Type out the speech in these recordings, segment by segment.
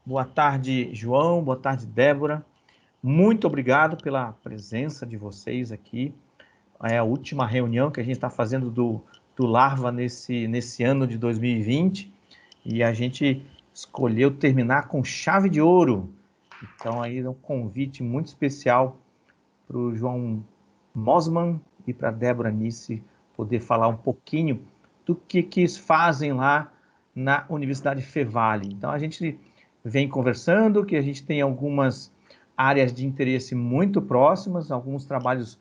Boa tarde, João. Boa tarde, Débora. Muito obrigado pela presença de vocês aqui. É a última reunião que a gente está fazendo do Larva nesse ano de 2020 e a gente escolheu terminar com chave de ouro. Então, aí é um convite muito especial para o João Mosman e para a Débora Nice poder falar um pouquinho do que eles fazem lá na Universidade Fevale. Então, a gente vem conversando, que a gente tem algumas áreas de interesse muito próximas, alguns trabalhos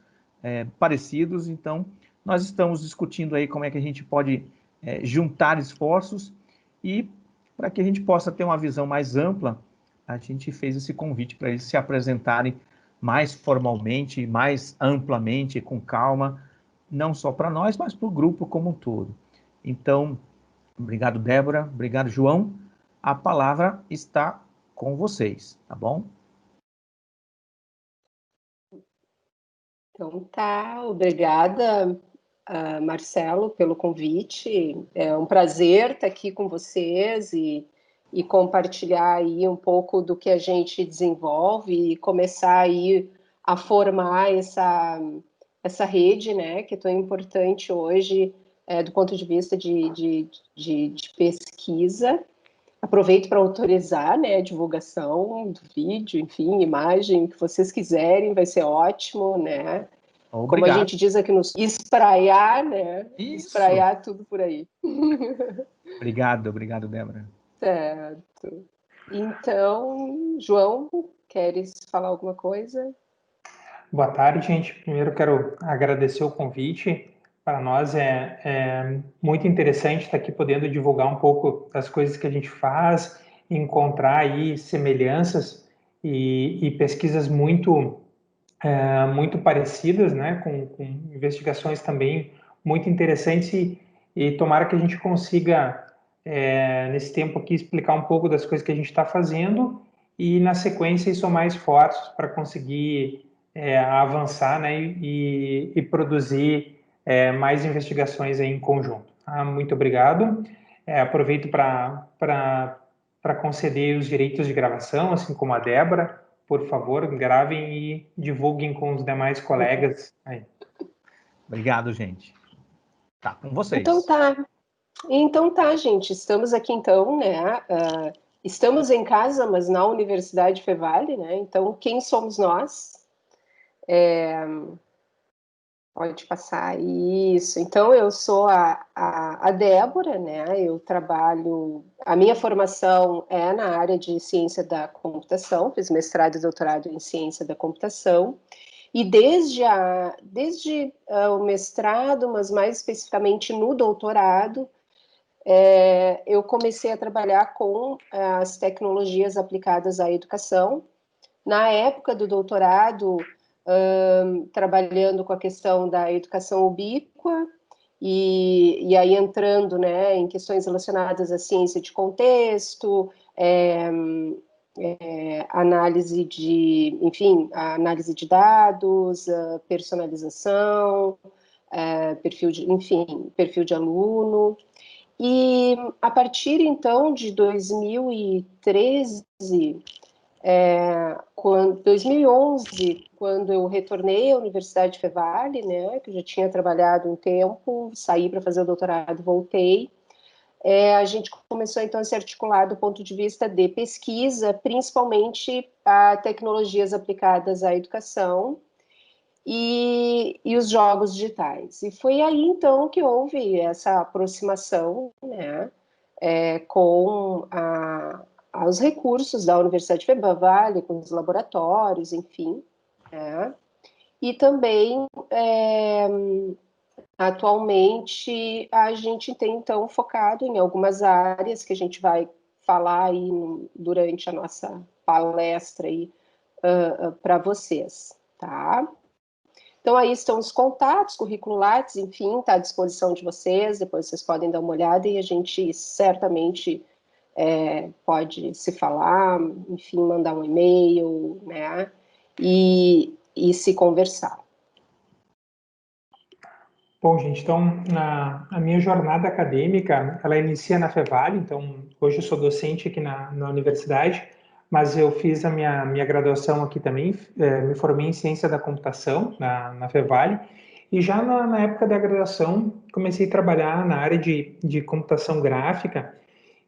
parecidos, então nós estamos discutindo aí como é que a gente pode juntar esforços e para que a gente possa ter uma visão mais ampla, a gente fez esse convite para eles se apresentarem mais formalmente, mais amplamente, com calma, não só para nós, mas para o grupo como um todo. Então, obrigado, Débora, obrigado, João. A palavra está com vocês, tá bom? Então tá, obrigada, Marcelo, pelo convite. É um prazer estar aqui com vocês e compartilhar aí um pouco do que a gente desenvolve e começar aí a formar essa rede, né, que é tão importante hoje, do ponto de vista de pesquisa. Aproveito para autorizar, né, a divulgação do vídeo, enfim, imagem, que vocês quiserem, vai ser ótimo, né? Como a Obrigado. gente diz aqui nos espraiar, né? Isso. Espraiar tudo por aí. Obrigado, Débora. Certo. Então, João, queres falar alguma coisa? Boa tarde, gente. Primeiro quero agradecer o convite. Para nós é muito interessante estar aqui podendo divulgar um pouco das coisas que a gente faz, encontrar aí semelhanças e pesquisas muito parecidas, né, com investigações também muito interessantes e tomara que a gente consiga, nesse tempo aqui, explicar um pouco das coisas que a gente está fazendo e, na sequência, somar esforços para conseguir avançar, né, e produzir mais investigações aí em conjunto. Muito obrigado. Aproveito para conceder os direitos de gravação, assim como a Débora. Por favor, gravem e divulguem com os demais colegas aí. Obrigado, gente. Tá com vocês. Então tá, gente. Estamos aqui então, né? Estamos em casa, mas na Universidade Fevale, né? Então, quem somos nós? Pode passar isso. Então, eu sou a Débora, né? Eu trabalho. A minha formação é na área de ciência da computação, fiz mestrado e doutorado em ciência da computação. E desde o mestrado, mas mais especificamente no doutorado, eu comecei a trabalhar com as tecnologias aplicadas à educação. Na época do doutorado, trabalhando com a questão da educação ubíqua e aí entrando, né, em questões relacionadas à ciência de contexto, análise de, enfim, a análise de dados, personalização, perfil de aluno. E a partir então de 2013, 2011, quando eu retornei à Universidade Fevale, né, que eu já tinha trabalhado um tempo, saí para fazer o doutorado, voltei, a gente começou então a se articular do ponto de vista de pesquisa, principalmente a tecnologias aplicadas à educação e os jogos digitais. E foi aí então que houve essa aproximação, né, com aos recursos da Universidade Fevale, com os laboratórios, enfim, né? E também, atualmente, a gente tem, então, focado em algumas áreas que a gente vai falar aí durante a nossa palestra aí para vocês, tá? Então, aí estão os contatos, currículo Lattes, enfim, está à disposição de vocês, depois vocês podem dar uma olhada e a gente certamente pode se falar, enfim, mandar um e-mail, né, e se conversar. Bom, gente, então, a minha jornada acadêmica, ela inicia na Fevale, então, hoje eu sou docente aqui na universidade, mas eu fiz a minha graduação aqui também, me formei em Ciência da Computação na Fevale, e já na época da graduação comecei a trabalhar na área de computação gráfica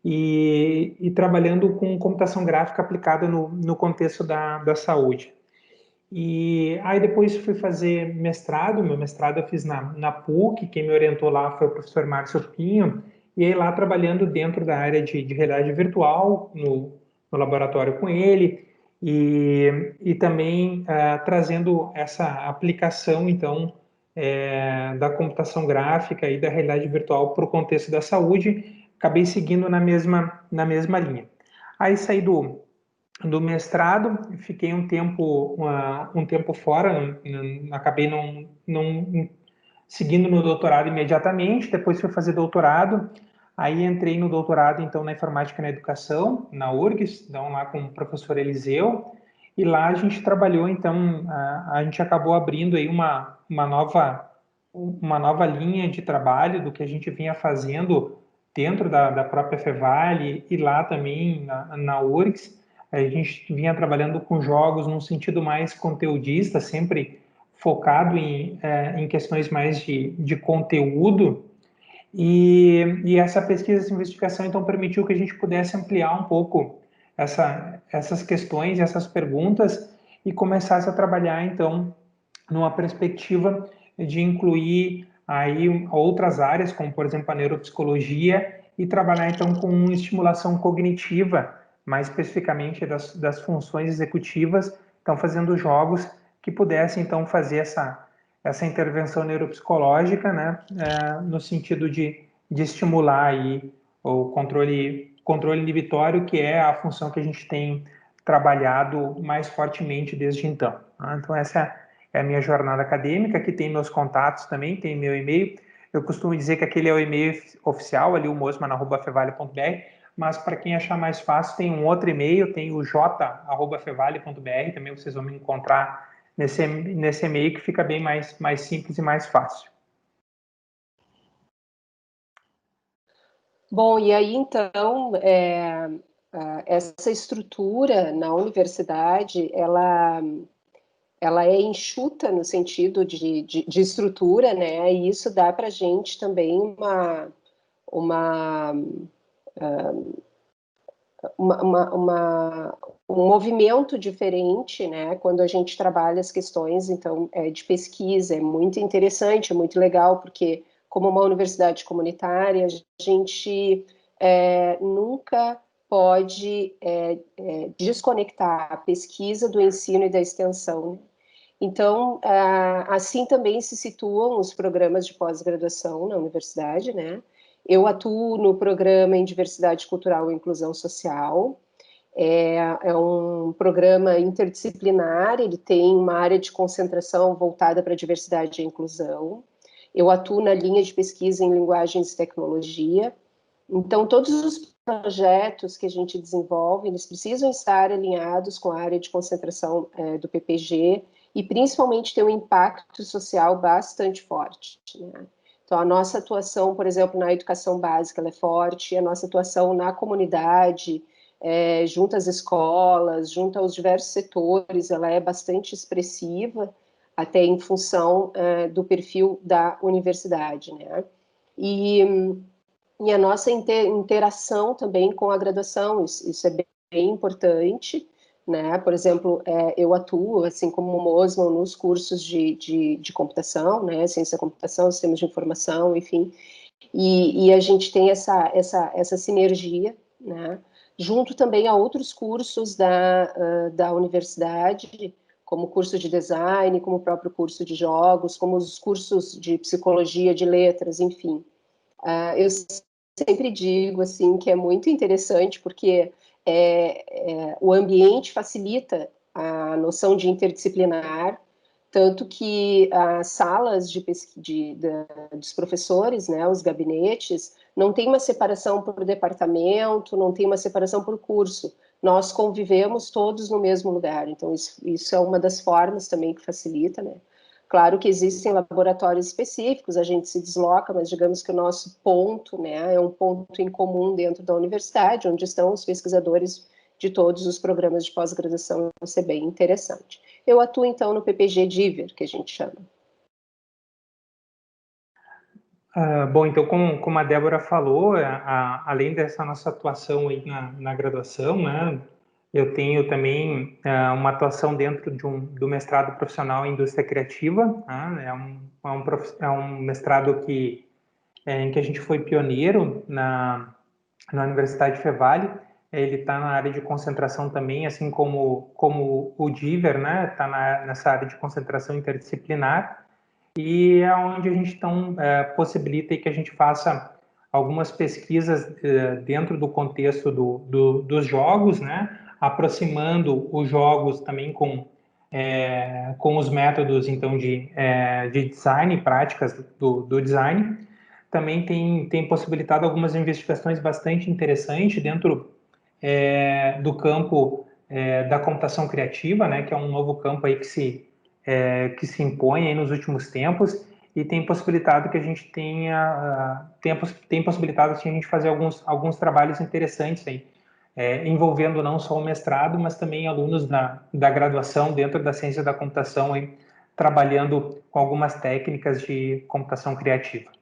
e trabalhando com computação gráfica aplicada no contexto da saúde. E aí depois fui fazer mestrado, meu mestrado eu fiz na PUC, quem me orientou lá foi o professor Márcio Pinho, e aí lá trabalhando dentro da área de realidade virtual, no laboratório com ele, e também trazendo essa aplicação, então, da computação gráfica e da realidade virtual para o contexto da saúde, acabei seguindo na mesma linha. Aí saí do mestrado, fiquei um tempo fora, acabei não seguindo no doutorado imediatamente, depois fui fazer doutorado, aí entrei no doutorado, então, na Informática na Educação, na URGS, então, lá com o professor Eliseu, e lá a gente trabalhou, então, a gente acabou abrindo aí uma nova linha de trabalho do que a gente vinha fazendo dentro da própria Fevale e lá também na URGS. A gente vinha trabalhando com jogos num sentido mais conteudista, sempre focado em questões mais de conteúdo. E essa pesquisa, essa investigação, então, permitiu que a gente pudesse ampliar um pouco essas questões, essas perguntas, e começasse a trabalhar, então, numa perspectiva de incluir aí outras áreas, como, por exemplo, a neuropsicologia, e trabalhar, então, com estimulação cognitiva, mais especificamente das funções executivas, então, fazendo jogos que pudessem, então, fazer essa intervenção neuropsicológica, né, no sentido de estimular aí o controle inibitório, que é a função que a gente tem trabalhado mais fortemente desde então. Então, essa é a minha jornada acadêmica. Aqui tem meus contatos também, tem meu e-mail. Eu costumo dizer que aquele é o e-mail oficial, ali o mosman@fevale.br, mas para quem achar mais fácil, tem um outro e-mail, tem o j@fevale.br, também vocês vão me encontrar nesse e-mail, que fica bem mais simples e mais fácil. Bom, e aí então, essa estrutura na universidade, ela é enxuta no sentido de estrutura, né? E isso dá para a gente também uma, um movimento diferente, né? Quando a gente trabalha as questões, então, de pesquisa, é muito interessante, é muito legal, porque como uma universidade comunitária, a gente nunca pode desconectar a pesquisa do ensino e da extensão. Então, assim também se situam os programas de pós-graduação na universidade, né? Eu atuo no programa em Diversidade Cultural e Inclusão Social. É um programa interdisciplinar, ele tem uma área de concentração voltada para a diversidade e inclusão. Eu atuo na linha de pesquisa em linguagens e tecnologia. Então, todos os projetos que a gente desenvolve, eles precisam estar alinhados com a área de concentração do PPG e, principalmente, ter um impacto social bastante forte, né? Então, a nossa atuação, por exemplo, na educação básica, ela é forte, a nossa atuação na comunidade, junto às escolas, junto aos diversos setores, ela é bastante expressiva, até em função do perfil da universidade, né? E a nossa interação também com a graduação, isso é bem importante, né? Por exemplo, eu atuo, assim como o Mosman, nos cursos de computação, né? Ciência da computação, sistemas de informação, enfim, e a gente tem essa sinergia, né? Junto também a outros cursos da universidade, como o curso de design, como o próprio curso de jogos, como os cursos de psicologia, de letras, enfim. Eu sempre digo assim que é muito interessante porque o ambiente facilita a noção de interdisciplinar, tanto que as salas dos professores, né, os gabinetes, não tem uma separação por departamento, não tem uma separação por curso. Nós convivemos todos no mesmo lugar, então isso é uma das formas também que facilita, né? Claro que existem laboratórios específicos, a gente se desloca, mas digamos que o nosso ponto, né, é um ponto em comum dentro da universidade, onde estão os pesquisadores de todos os programas de pós-graduação, isso é bem interessante. Eu atuo, então, no PPG Diver, que a gente chama. Bom, então, como a Débora falou, além dessa nossa atuação aí na graduação, né, eu tenho também uma atuação dentro do mestrado profissional em indústria criativa, né, é um mestrado em que a gente foi pioneiro na Universidade Fevale. Ele está na área de concentração também, assim como o Diver, né, está nessa área de concentração interdisciplinar. E é onde a gente então possibilita que a gente faça algumas pesquisas dentro do contexto dos jogos, né, aproximando os jogos também com os métodos então de design, práticas do design. Também tem possibilitado algumas investigações bastante interessantes dentro do campo da computação criativa, né, que é um novo campo aí que se impõe aí nos últimos tempos e tem possibilitado que a gente tem possibilitado assim, a gente fazer alguns trabalhos interessantes aí, envolvendo não só o mestrado, mas também alunos da graduação dentro da ciência da computação aí, trabalhando com algumas técnicas de computação criativa.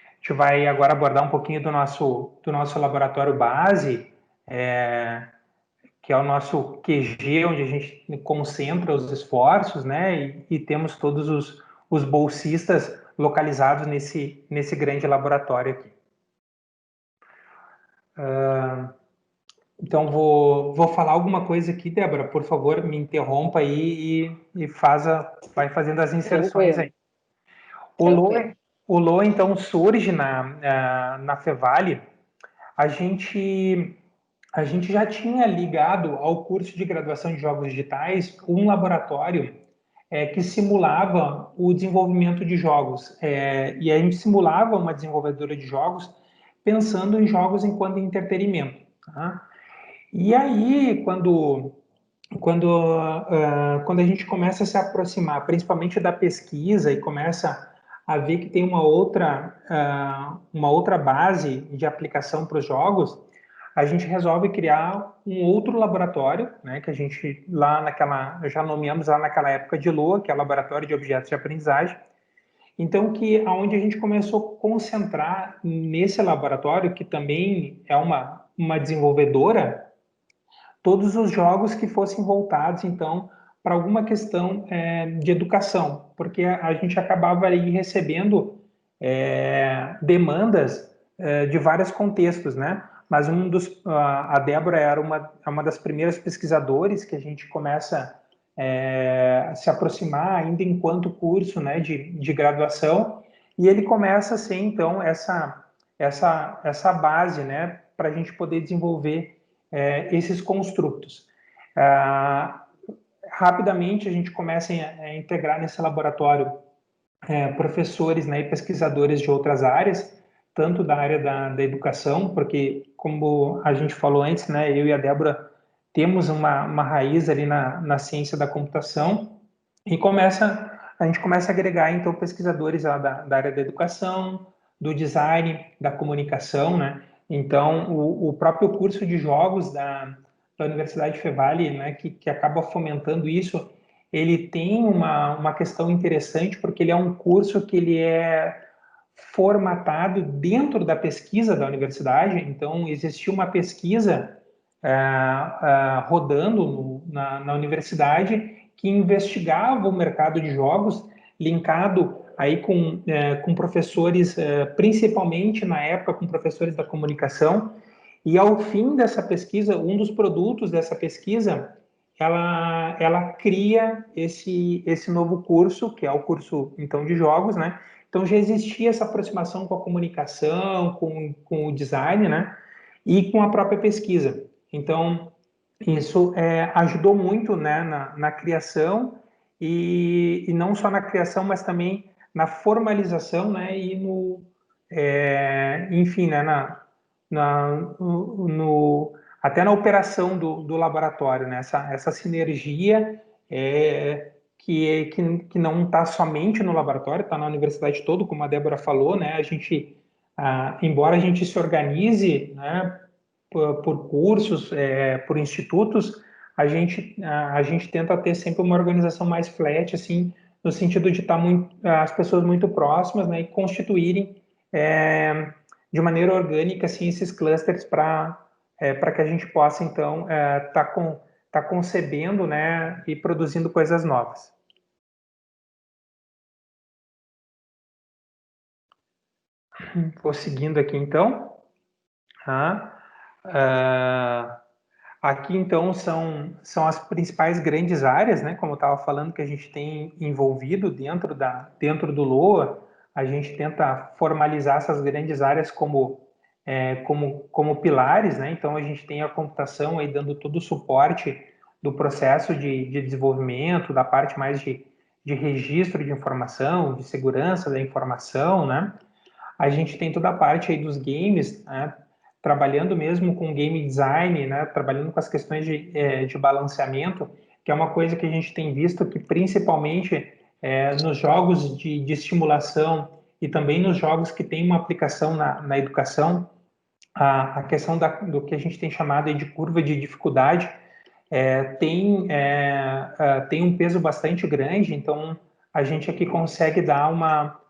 A gente vai agora abordar um pouquinho do nosso laboratório base, que é o nosso QG, onde a gente concentra os esforços, né? E temos todos os bolsistas localizados nesse grande laboratório aqui. Então, vou falar alguma coisa aqui, Débora, por favor, me interrompa aí e vai fazendo as inserções aí. O LOA, então, surge na Fevale. A gente já tinha ligado ao curso de graduação de jogos digitais um laboratório que simulava o desenvolvimento de jogos. E a gente simulava uma desenvolvedora de jogos pensando em jogos enquanto entretenimento. Tá? E aí, quando a gente começa a se aproximar, principalmente da pesquisa, e começa a ver que tem uma outra base de aplicação para os jogos, a gente resolve criar um outro laboratório, né, que a gente já nomeamos lá naquela época de LOA, que é o Laboratório de Objetos de Aprendizagem. Então, aonde a gente começou a concentrar nesse laboratório, que também é uma desenvolvedora, todos os jogos que fossem voltados, então, para alguma questão de educação, porque a gente acabava aí recebendo demandas de vários contextos, né? Mas a Débora era uma das primeiras pesquisadores que a gente começa a se aproximar ainda enquanto curso, né, de graduação, e ele começa a ser, então, essa base, né, para a gente poder desenvolver esses construtos. Rapidamente, a gente começa a integrar nesse laboratório professores, né, e pesquisadores de outras áreas, tanto da área da educação, porque, como a gente falou antes, né, eu e a Débora temos uma raiz ali na ciência da computação, e a gente começa a agregar, então, pesquisadores lá da área da educação, do design, da comunicação, né? Então, o próprio curso de jogos da Universidade Fevale, né, que acaba fomentando isso, ele tem uma questão interessante, porque ele é um curso que ele é formatado dentro da pesquisa da universidade. Então, existia uma pesquisa rodando na universidade que investigava o mercado de jogos, linkado aí com professores, principalmente na época com professores da comunicação, e ao fim dessa pesquisa, um dos produtos dessa pesquisa, ela cria esse novo curso, que é o curso, então, de jogos, né? Então, já existia essa aproximação com a comunicação, com o design, né? E com a própria pesquisa. Então, isso ajudou muito, né, na criação, e não só na criação, mas também na formalização, né? E enfim, né, até na operação do laboratório, né? Essa sinergia que não está somente no laboratório, está na universidade toda, como a Débora falou, né? A gente, embora a gente se organize, né, por cursos, por institutos, a gente tenta ter sempre uma organização mais flat, assim, no sentido de estar as pessoas muito próximas, né, e constituírem de maneira orgânica, assim, esses clusters para que a gente possa, então, tá concebendo, né, e produzindo coisas novas. Vou seguindo aqui, então. Aqui, então, são as principais grandes áreas, né? Como eu estava falando, que a gente tem envolvido dentro do LOA. A gente tenta formalizar essas grandes áreas como pilares, né? Então, a gente tem a computação aí dando todo o suporte do processo de desenvolvimento, da parte mais de registro de informação, de segurança da informação, né? A gente tem toda a parte aí dos games, né? Trabalhando mesmo com game design, né? Trabalhando com as questões de balanceamento, que é uma coisa que a gente tem visto que principalmente nos jogos de estimulação e também nos jogos que têm uma aplicação na educação, a questão do que a gente tem chamado de curva de dificuldade tem um peso bastante grande, então a gente aqui consegue dar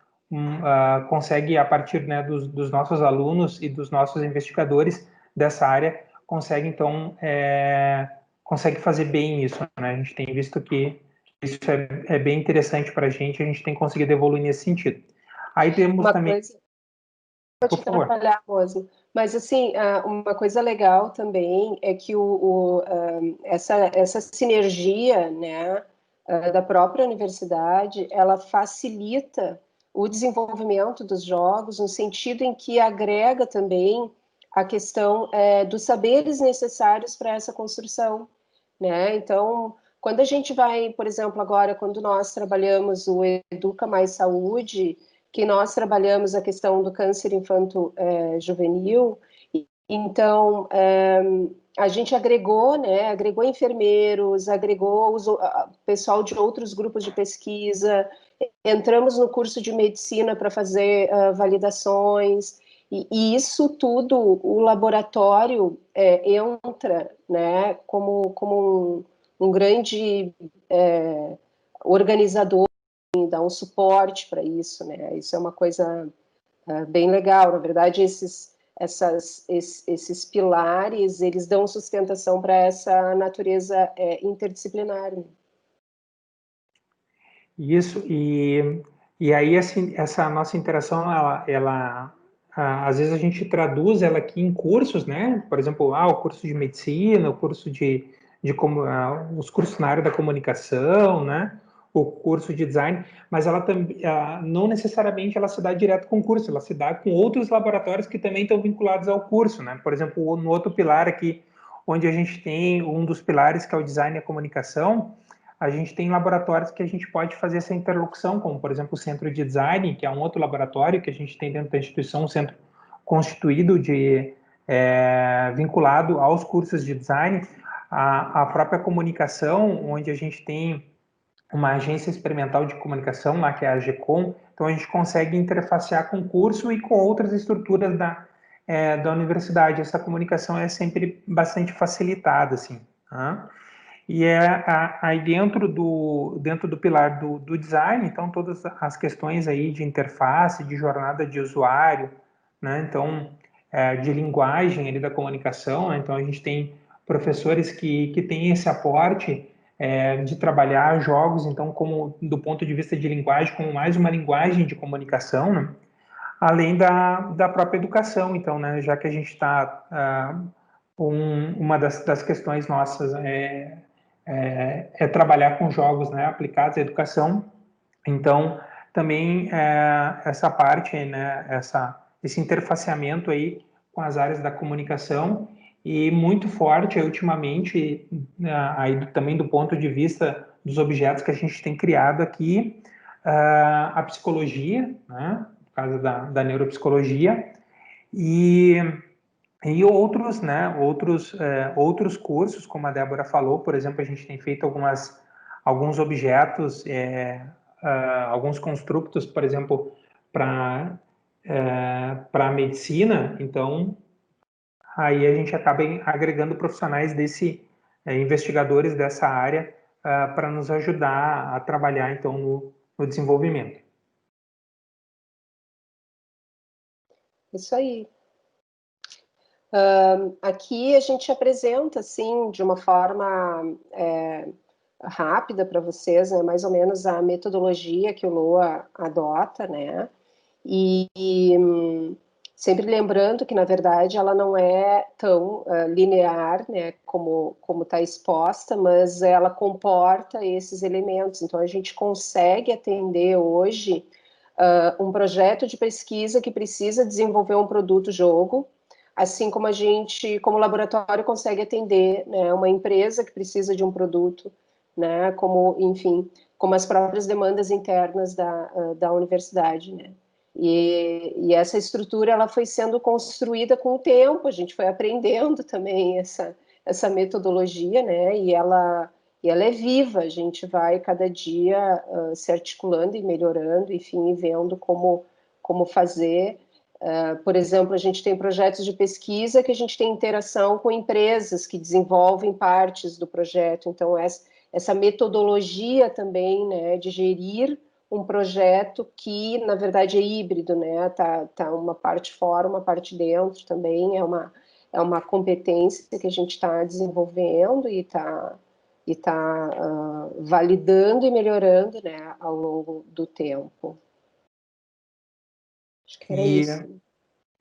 consegue, a partir, né, dos nossos alunos e dos nossos investigadores dessa área, consegue, então, consegue fazer bem isso, né? A gente tem visto que isso é bem interessante para a gente tem conseguido evoluir nesse sentido. Aí temos também... Pode atrapalhar, Rose. Mas, assim, uma coisa legal também é que essa sinergia, né, da própria universidade, ela facilita o desenvolvimento dos jogos, no sentido em que agrega também a questão dos saberes necessários para essa construção, né? Então, quando a gente vai, por exemplo, agora, quando nós trabalhamos o Educa Mais Saúde, que nós trabalhamos a questão do câncer infanto-juvenil, então a gente agregou, né, agregou enfermeiros, agregou pessoal de outros grupos de pesquisa, entramos no curso de medicina para fazer validações, e isso tudo, o laboratório entra, né, como um grande organizador, dar um suporte para isso, né? Isso é uma coisa bem legal. Na verdade, esses pilares, eles dão sustentação para essa natureza interdisciplinar. Né? Isso, e aí assim, essa nossa interação, ela às vezes a gente traduz ela aqui em cursos, né? Por exemplo, o curso de medicina, o curso os cursos na área da comunicação, né? O curso de design, mas ela também não necessariamente ela se dá direto com o curso, ela se dá com outros laboratórios que também estão vinculados ao curso, né? Por exemplo, no outro pilar aqui, onde a gente tem um dos pilares que é o design e a comunicação, a gente tem laboratórios que a gente pode fazer essa interlocução, como, por exemplo, o Centro de Design, que é um outro laboratório que a gente tem dentro da instituição, um centro constituído vinculado aos cursos de design, a própria comunicação, onde a gente tem uma agência experimental de comunicação, lá que é a GECOM, então a gente consegue interfacear com o curso e com outras estruturas da universidade. Essa comunicação é sempre bastante facilitada, assim, tá? E aí dentro do pilar do design, então todas as questões aí de interface, de jornada de usuário, né? Então, de linguagem ali da comunicação, né? Então a gente tem professores que têm esse aporte de trabalhar jogos, então, como do ponto de vista de linguagem, como mais uma linguagem de comunicação, né? Além da própria educação, então, né? Já que a gente está... uma das questões nossas é trabalhar com jogos, né, aplicados à educação. Então, também essa parte, né, esse interfaceamento aí com as áreas da comunicação e muito forte ultimamente, aí também do ponto de vista dos objetos que a gente tem criado aqui, a psicologia, né, por causa da neuropsicologia, e E outros, né, outros cursos, como a Débora falou, por exemplo, a gente tem feito alguns objetos, alguns construtos, por exemplo, para a medicina. Então, aí a gente acaba agregando profissionais investigadores dessa área, para nos ajudar a trabalhar, então, no desenvolvimento. Isso aí. Aqui a gente apresenta, assim, de uma forma rápida para vocês, né, mais ou menos a metodologia que o LOA adota, né? E sempre lembrando que, na verdade, ela não é tão linear, né, como está exposta, mas ela comporta esses elementos. Então, a gente consegue atender hoje um projeto de pesquisa que precisa desenvolver um produto-jogo, assim como a gente, como laboratório, consegue atender, né, uma empresa que precisa de um produto, né, como, enfim, como as próprias demandas internas da universidade, né. E essa estrutura ela foi sendo construída com o tempo, a gente foi aprendendo também essa metodologia, né, e ela é viva, a gente vai cada dia se articulando e melhorando, enfim, e vendo como fazer. Por exemplo, a gente tem projetos de pesquisa que a gente tem interação com empresas que desenvolvem partes do projeto. Então, essa metodologia também, né, de gerir um projeto que, na verdade, é híbrido, né? Tá uma parte fora, uma parte dentro também. É uma competência que a gente está desenvolvendo e está validando e melhorando, né, ao longo do tempo. Acho que era isso.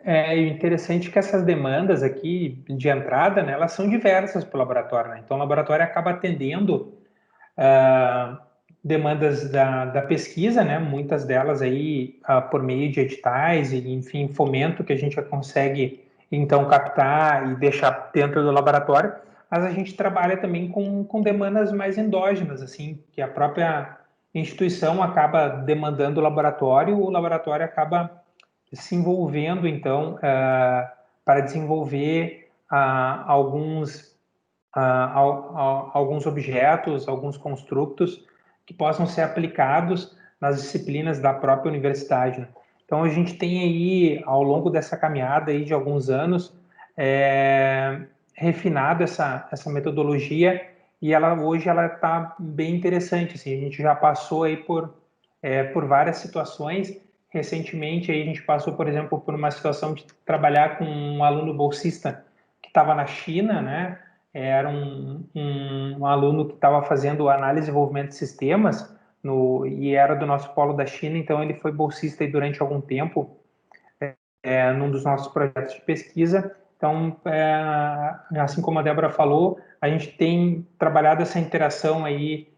É interessante que essas demandas aqui de entrada, né, elas são diversas para o laboratório, né? Então, o laboratório acaba atendendo demandas da pesquisa, né? Muitas delas aí por meio de editais e, enfim, fomento que a gente consegue, então, captar e deixar dentro do laboratório. Mas a gente trabalha também com demandas mais endógenas, assim, que a própria instituição acaba demandando o laboratório acaba se envolvendo, então, para desenvolver alguns objetos, alguns construtos que possam ser aplicados nas disciplinas da própria universidade, né? Então, a gente tem aí, ao longo dessa caminhada aí de alguns anos, refinado essa metodologia, e hoje ela está bem interessante. Assim, a gente já passou aí por várias situações. Recentemente aí a gente passou, por exemplo, por uma situação de trabalhar com um aluno bolsista que estava na China, né? Era um aluno que estava fazendo análise e desenvolvimento de sistemas e era do nosso polo da China, então ele foi bolsista aí durante algum tempo num dos nossos projetos de pesquisa. Então, assim como a Débora falou, a gente tem trabalhado essa interação aí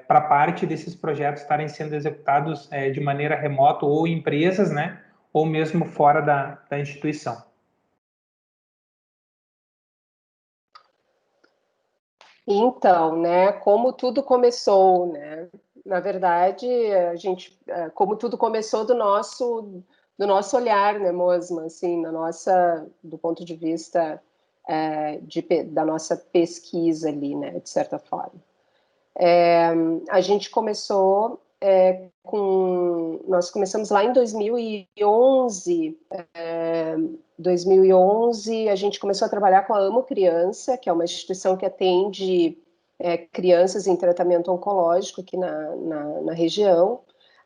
para parte desses projetos estarem sendo executados de maneira remota ou em empresas, né, ou mesmo fora da instituição. Então, né, como tudo começou, né? Na verdade, como tudo começou do nosso olhar, né, Mosma, assim, do ponto de vista da nossa pesquisa ali, né, de certa forma. A gente começou nós começamos lá em 2011. 2011 a gente começou a trabalhar com a Amo Criança, que é uma instituição que atende crianças em tratamento oncológico aqui na região.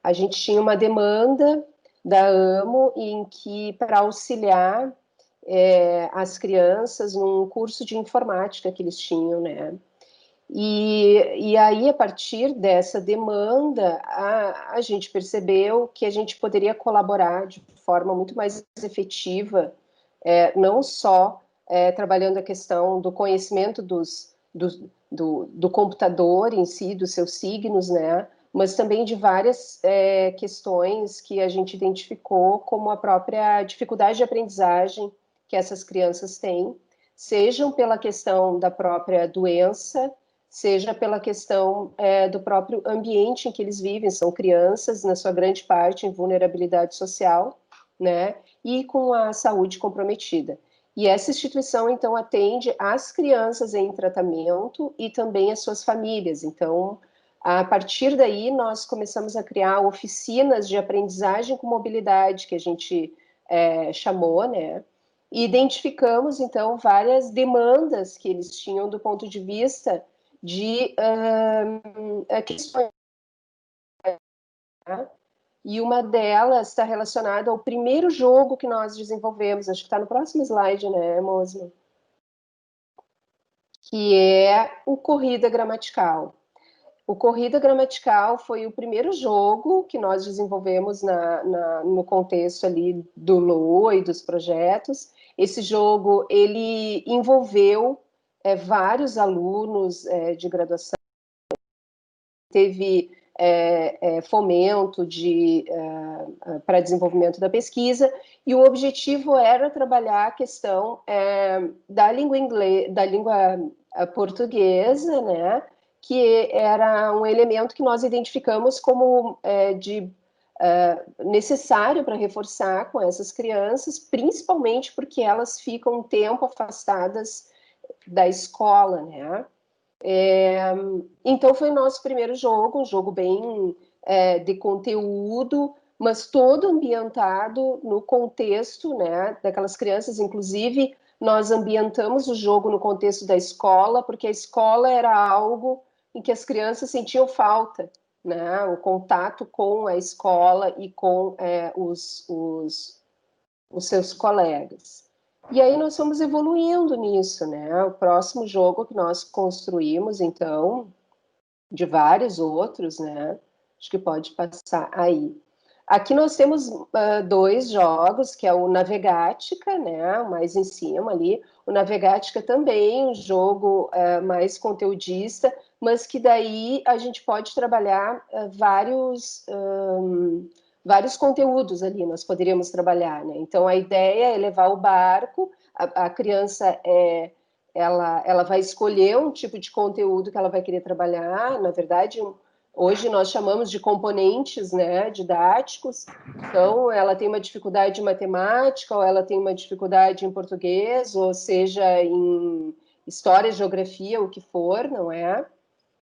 A gente tinha uma demanda da Amo em que, para auxiliar as crianças num curso de informática que eles tinham, né? E aí, a partir dessa demanda, a gente percebeu que a gente poderia colaborar de forma muito mais efetiva, não só trabalhando a questão do conhecimento do computador em si, dos seus signos, né? Mas também de várias questões que a gente identificou, como a própria dificuldade de aprendizagem que essas crianças têm, sejam pela questão da própria doença, seja pela questão do próprio ambiente em que eles vivem. São crianças, na sua grande parte, em vulnerabilidade social, né, e com a saúde comprometida. E essa instituição, então, atende as crianças em tratamento e também as suas famílias. Então, a partir daí, nós começamos a criar oficinas de aprendizagem com mobilidade, que a gente chamou, né? E identificamos, então, várias demandas que eles tinham do ponto de vista de questões. Né? E uma delas está relacionada ao primeiro jogo que nós desenvolvemos, acho que está no próximo slide, né, Mosma? Que é o Corrida Gramatical. O Corrida Gramatical foi o primeiro jogo que nós desenvolvemos no contexto ali do LOA e dos projetos. Esse jogo, ele envolveu vários alunos de graduação, teve fomento para desenvolvimento da pesquisa, e o objetivo era trabalhar a questão da língua inglesa, da língua portuguesa, né, que era um elemento que nós identificamos como necessário para reforçar com essas crianças, principalmente porque elas ficam um tempo afastadas da escola, né? Então foi o nosso primeiro jogo, um jogo bem de conteúdo, mas todo ambientado no contexto, né, daquelas crianças. Inclusive, nós ambientamos o jogo no contexto da escola, porque a escola era algo em que as crianças sentiam falta, né, o contato com a escola e com os seus colegas. E aí nós fomos evoluindo nisso, né? O próximo jogo que nós construímos, então, de vários outros, né? Acho que pode passar aí. Aqui nós temos dois jogos, que é o Navegática, né? Mais em cima ali. O Navegática também, um jogo mais conteudista, mas que daí a gente pode trabalhar vários conteúdos ali, nós poderíamos trabalhar, né? Então, a ideia é levar o barco, a criança ela vai escolher um tipo de conteúdo que ela vai querer trabalhar. Na verdade, hoje nós chamamos de componentes, né, didáticos. Então, ela tem uma dificuldade em matemática, ou ela tem uma dificuldade em português, ou seja, em história, geografia, o que for, não é?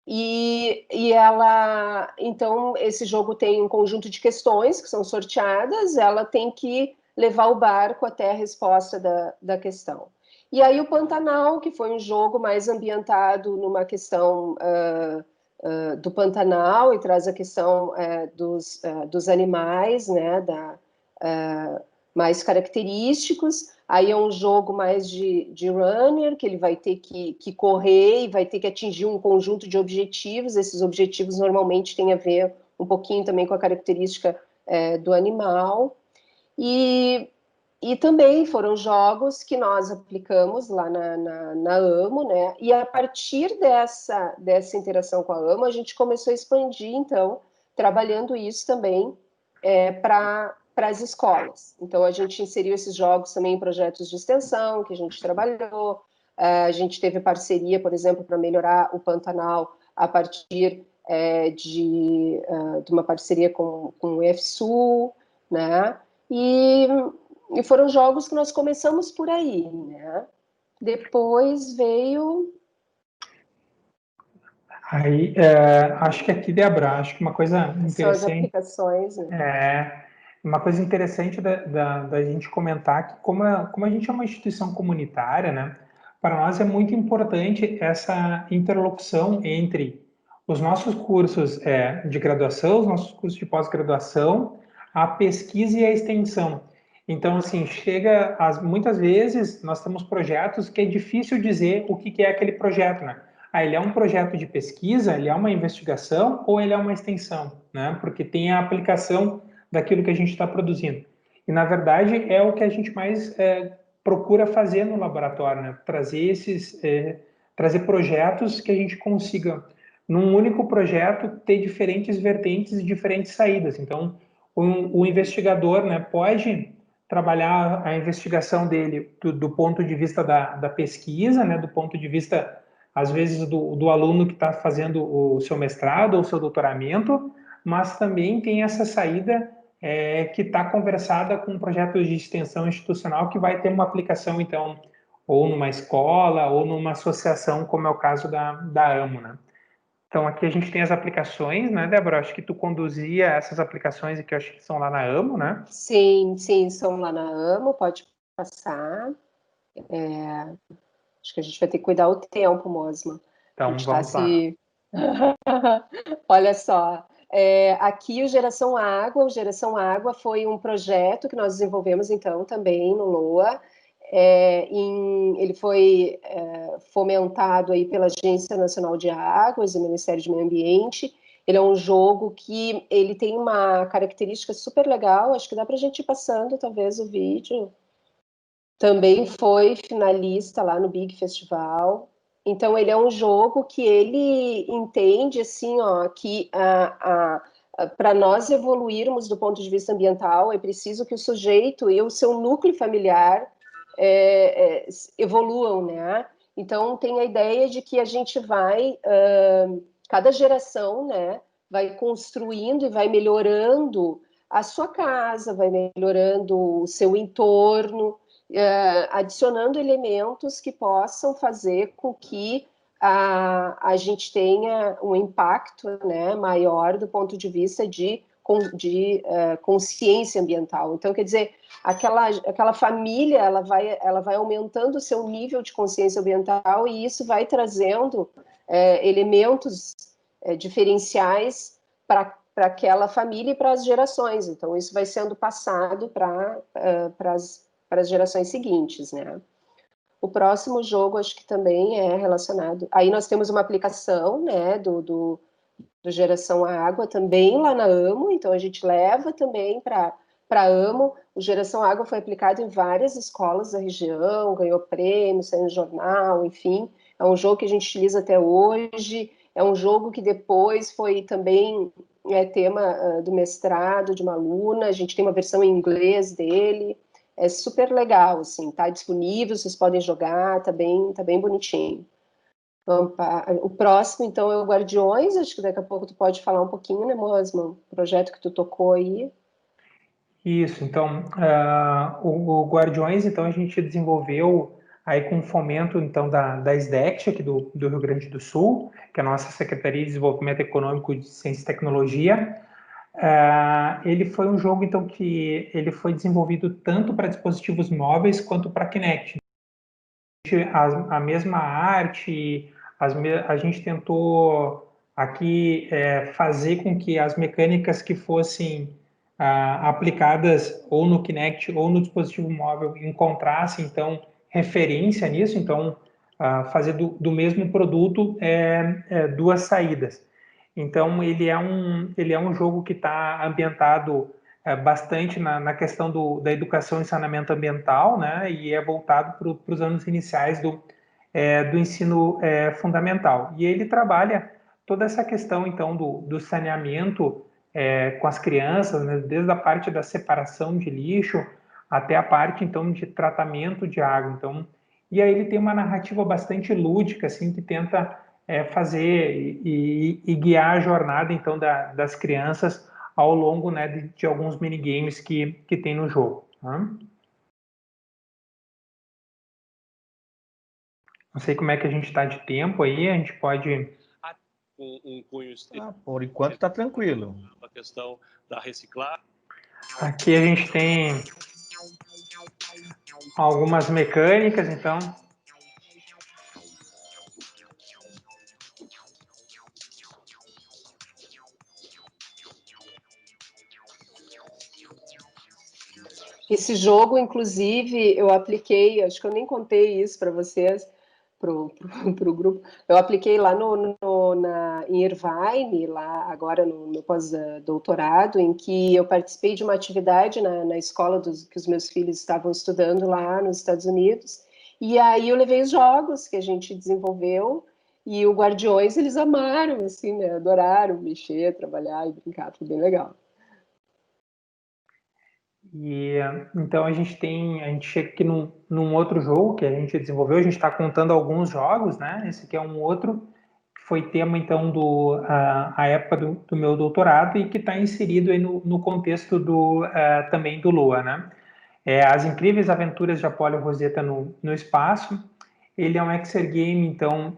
E ela, então, esse jogo tem um conjunto de questões que são sorteadas, ela tem que levar o barco até a resposta da questão. E aí o Pantanal, que foi um jogo mais ambientado numa questão do Pantanal, e traz a questão dos animais, né, mais característicos. Aí é um jogo mais de runner, que ele vai ter que correr e vai ter que atingir um conjunto de objetivos. Esses objetivos normalmente têm a ver um pouquinho também com a característica do animal. E também foram jogos que nós aplicamos lá na AMO, né? E a partir dessa interação com a AMO, a gente começou a expandir, então, trabalhando isso também para as escolas. Então, a gente inseriu esses jogos também em projetos de extensão, que a gente trabalhou. A gente teve parceria, por exemplo, para melhorar o Pantanal a partir de uma parceria com o EFSUL, né? E foram jogos que nós começamos por aí, né? Depois veio... Aí, acho que aqui, Débora, acho que uma coisa São as interessante... aplicações, né? Uma coisa interessante da gente comentar que como a gente é uma instituição comunitária, né? Para nós é muito importante essa interlocução entre os nossos cursos de graduação, os nossos cursos de pós-graduação, a pesquisa e a extensão. Então, assim, muitas vezes nós temos projetos que é difícil dizer o que é aquele projeto, né? Ele é um projeto de pesquisa, ele é uma investigação ou ele é uma extensão, né? Porque tem a aplicação daquilo que a gente está produzindo. E, na verdade, é o que a gente mais procura fazer no laboratório, né? Trazer projetos que a gente consiga, num único projeto, ter diferentes vertentes e diferentes saídas. Então, o investigador, né, pode trabalhar a investigação dele do ponto de vista da pesquisa, né, do ponto de vista, às vezes, do aluno que está fazendo o seu mestrado ou o seu doutoramento, mas também tem essa saída que está conversada com um projeto de extensão institucional que vai ter uma aplicação, então, ou numa escola ou numa associação, como é o caso da AMO, né? Então, aqui a gente tem as aplicações, né, Débora? Acho que tu conduzia essas aplicações aqui, acho que são lá na AMO, né? Sim, sim, são lá na AMO, pode passar. Acho que a gente vai ter que cuidar o tempo, Mosma. A gente Então, está vamos lá. se. Olha só, aqui o Geração Água foi um projeto que nós desenvolvemos então também no LOA. Ele foi fomentado aí pela Agência Nacional de Águas e Ministério do Meio Ambiente. Ele é um jogo que ele tem uma característica super legal. Acho que dá para a gente ir passando talvez o vídeo. Também foi finalista lá no Big Festival. Então ele é um jogo que ele entende assim, ó, que para nós evoluirmos do ponto de vista ambiental é preciso que o sujeito e o seu núcleo familiar evoluam, né? Então tem a ideia de que a gente vai cada geração, né, vai construindo e vai melhorando a sua casa, vai melhorando o seu entorno, adicionando elementos que possam fazer com que a gente tenha um impacto, né, maior do ponto de vista de consciência ambiental. Então, quer dizer, aquela família ela vai aumentando o seu nível de consciência ambiental e isso vai trazendo elementos diferenciais para aquela família e para as gerações. Então, isso vai sendo passado para as gerações seguintes, né? O próximo jogo, acho que também é relacionado. Aí nós temos uma aplicação, né, do Geração Água também lá na AMO, então a gente leva também para AMO. O Geração Água foi aplicado em várias escolas da região, ganhou prêmio, saiu no jornal, enfim. É um jogo que a gente utiliza até hoje. É um jogo que depois foi também tema do mestrado de uma aluna. A gente tem uma versão em inglês dele. É super legal, assim, tá disponível, vocês podem jogar, tá bem bonitinho. O próximo, então, é o Guardiões. Acho que daqui a pouco tu pode falar um pouquinho, né, Mosman? O projeto que tu tocou aí. Isso, então, o Guardiões, então, a gente desenvolveu aí com fomento, então, da SDECT, aqui do Rio Grande do Sul, que é a nossa Secretaria de Desenvolvimento Econômico de Ciência e Tecnologia. Ele foi um jogo, então, que ele foi desenvolvido tanto para dispositivos móveis quanto para Kinect. A mesma arte, a gente tentou aqui fazer com que as mecânicas que fossem aplicadas ou no Kinect ou no dispositivo móvel encontrassem, então, referência nisso, então, fazer do mesmo produto duas saídas. Então, ele é um jogo que está ambientado bastante na questão da educação e saneamento ambiental, né? E é voltado para os anos iniciais do ensino fundamental. E ele trabalha toda essa questão, então, do saneamento com as crianças, né? Desde a parte da separação de lixo até a parte, então, de tratamento de água. Então, e aí ele tem uma narrativa bastante lúdica, assim, que tenta fazer e guiar a jornada, então, das crianças ao longo, né, de alguns minigames que tem no jogo. Tá? Não sei como é que a gente está de tempo aí, a gente pode... Um cunho por enquanto está tranquilo. A questão da reciclagem. Aqui a gente tem algumas mecânicas, então... Esse jogo, inclusive, eu apliquei, acho que eu nem contei isso para vocês, pro grupo. Eu apliquei lá em Irvine, lá agora no meu pós-doutorado, em que eu participei de uma atividade na escola que os meus filhos estavam estudando lá nos Estados Unidos. E aí eu levei os jogos que a gente desenvolveu e o Guardiões eles amaram, assim, né? Adoraram mexer, trabalhar e brincar, foi bem legal. E então a gente chega aqui num outro jogo que a gente desenvolveu, a gente está contando alguns jogos, né? Esse aqui é um outro, foi tema, então, a época do meu doutorado e que está inserido aí no contexto também do LOA, né? As Incríveis Aventuras de Apollo e Rosetta no Espaço. Ele é um exergame, então,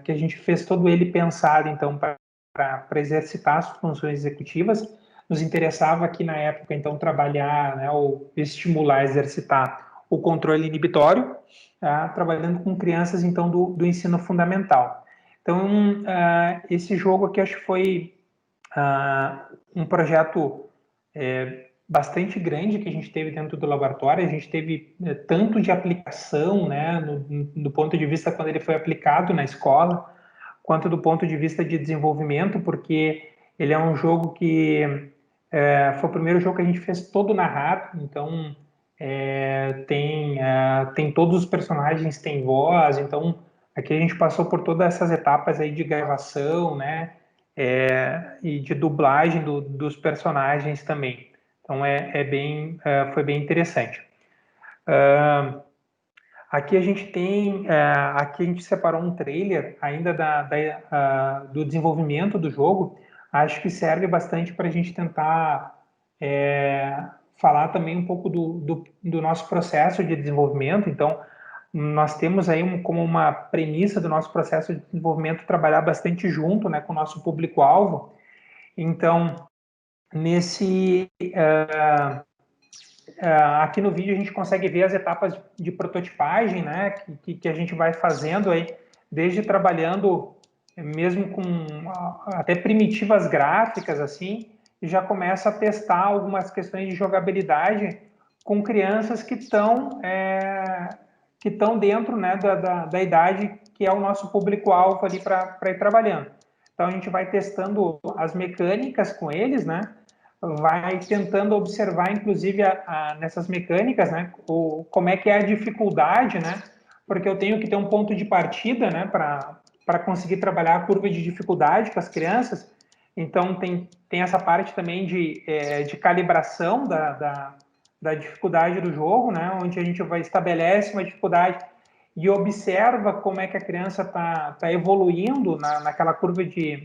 que a gente fez todo ele pensado, então, para exercitar as funções executivas. Nos interessava aqui, na época, então, trabalhar, né, ou estimular, exercitar o controle inibitório, trabalhando com crianças, então, do ensino fundamental. Então, esse jogo aqui, acho que foi um projeto bastante grande que a gente teve dentro do laboratório. A gente teve tanto de aplicação, né, do ponto de vista quando ele foi aplicado na escola, quanto do ponto de vista de desenvolvimento, porque ele é um jogo que foi o primeiro jogo que a gente fez todo narrado, então tem todos os personagens, tem voz, então aqui a gente passou por todas essas etapas aí de gravação, né, e de dublagem dos personagens também. Então foi bem interessante. Aqui a gente aqui a gente separou um trailer ainda do desenvolvimento do jogo. Acho que serve bastante para a gente tentar falar também um pouco do nosso processo de desenvolvimento. Então, nós temos aí como uma premissa do nosso processo de desenvolvimento trabalhar bastante junto, né, com o nosso público-alvo. Então, aqui no vídeo a gente consegue ver as etapas de prototipagem, né, que a gente vai fazendo aí, desde trabalhando mesmo com até primitivas gráficas, assim, e já começa a testar algumas questões de jogabilidade com crianças que estão dentro, né, da idade que é o nosso público-alvo ali para ir trabalhando. Então a gente vai testando as mecânicas com eles, né, vai tentando observar, inclusive, nessas mecânicas, né, como é que é a dificuldade, né, porque eu tenho que ter um ponto de partida, né, para conseguir trabalhar a curva de dificuldade com as crianças. Então, tem essa parte também de calibração da dificuldade do jogo, né, onde a gente estabelece uma dificuldade e observa como é que a criança tá evoluindo naquela curva de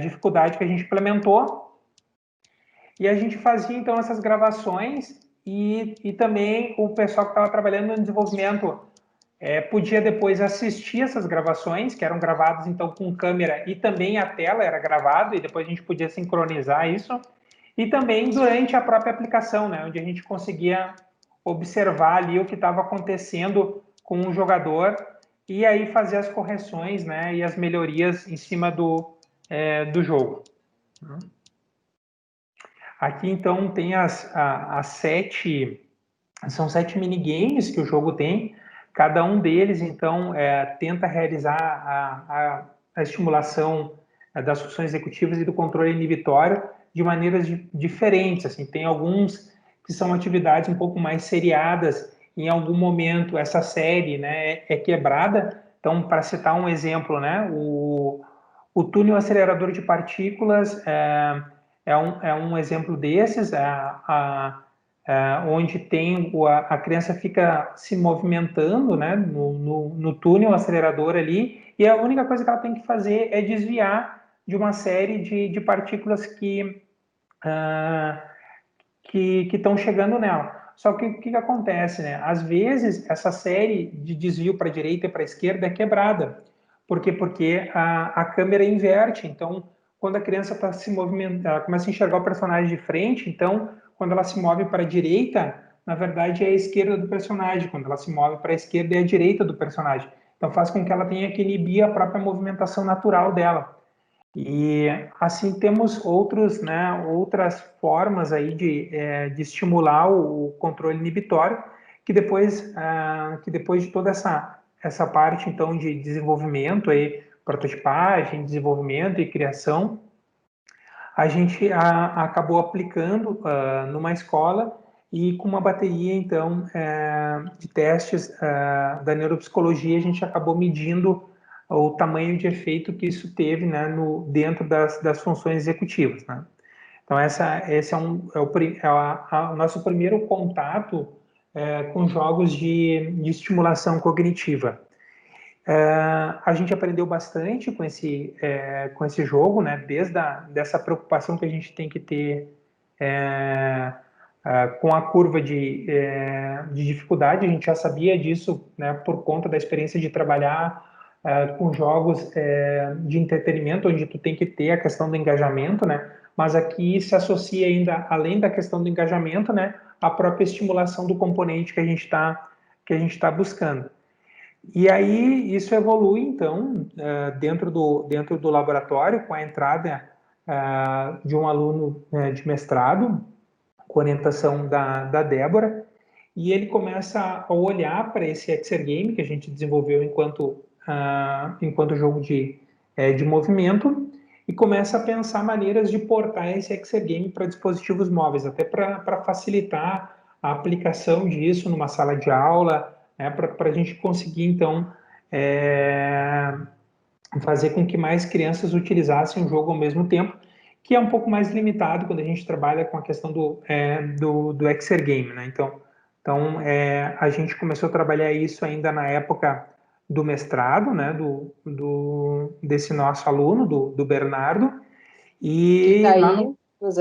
dificuldade que a gente implementou. E a gente fazia, então, essas gravações e também o pessoal que estava trabalhando no desenvolvimento podia depois assistir essas gravações, que eram gravadas, então, com câmera e também a tela era gravada, e depois a gente podia sincronizar isso. E também durante a própria aplicação, né, onde a gente conseguia observar ali o que estava acontecendo com o jogador e aí fazer as correções, né, e as melhorias em cima do jogo. Aqui, então, tem são 7 minigames que o jogo tem. Cada um deles, então, tenta realizar a estimulação das funções executivas e do controle inibitório de maneiras diferentes. Assim, tem alguns que são atividades um pouco mais seriadas. Em algum momento, essa série, né, é quebrada. Então, para citar um exemplo, né, o túnel acelerador de partículas é um exemplo desses, onde a criança fica se movimentando, né, no túnel acelerador ali, e a única coisa que ela tem que fazer é desviar de uma série de partículas que estão chegando nela. Só que o que acontece, né? Às vezes, essa série de desvio para a direita e para a esquerda é quebrada. Por quê? Porque a câmera inverte. Então, quando a criança está se movimentando, ela começa a enxergar o personagem de frente, então, quando ela se move para a direita, na verdade é a esquerda do personagem. Quando ela se move para a esquerda, é a direita do personagem. Então, faz com que ela tenha que inibir a própria movimentação natural dela. E assim temos outras formas aí de estimular o controle inibitório, que depois de toda essa parte então de desenvolvimento, aí, prototipagem, desenvolvimento e criação, a gente acabou aplicando numa escola e com uma bateria então de testes da neuropsicologia a gente acabou medindo o tamanho de efeito que isso teve, né, dentro das funções executivas, né? Então esse é o nosso primeiro contato com jogos de estimulação cognitiva. A gente aprendeu bastante com esse jogo, né? Desde dessa preocupação que a gente tem que ter com a curva de dificuldade. A gente já sabia disso, né? Por conta da experiência de trabalhar com jogos de entretenimento, onde tu tem que ter a questão do engajamento, né? Mas aqui se associa ainda, além da questão do engajamento, né? A própria estimulação do componente que a gente está buscando. E aí isso evolui, então, dentro do laboratório, com a entrada de um aluno de mestrado, com orientação da Débora, e ele começa a olhar para esse Exergame que a gente desenvolveu enquanto jogo de movimento, e começa a pensar maneiras de portar esse Exergame para dispositivos móveis, até para facilitar a aplicação disso numa sala de aula, né, para a gente conseguir, então, fazer com que mais crianças utilizassem o jogo ao mesmo tempo, que é um pouco mais limitado quando a gente trabalha com a questão do Exergame, né? Então a gente começou a trabalhar isso ainda na época do mestrado, né? Desse nosso aluno, do Bernardo, e que lá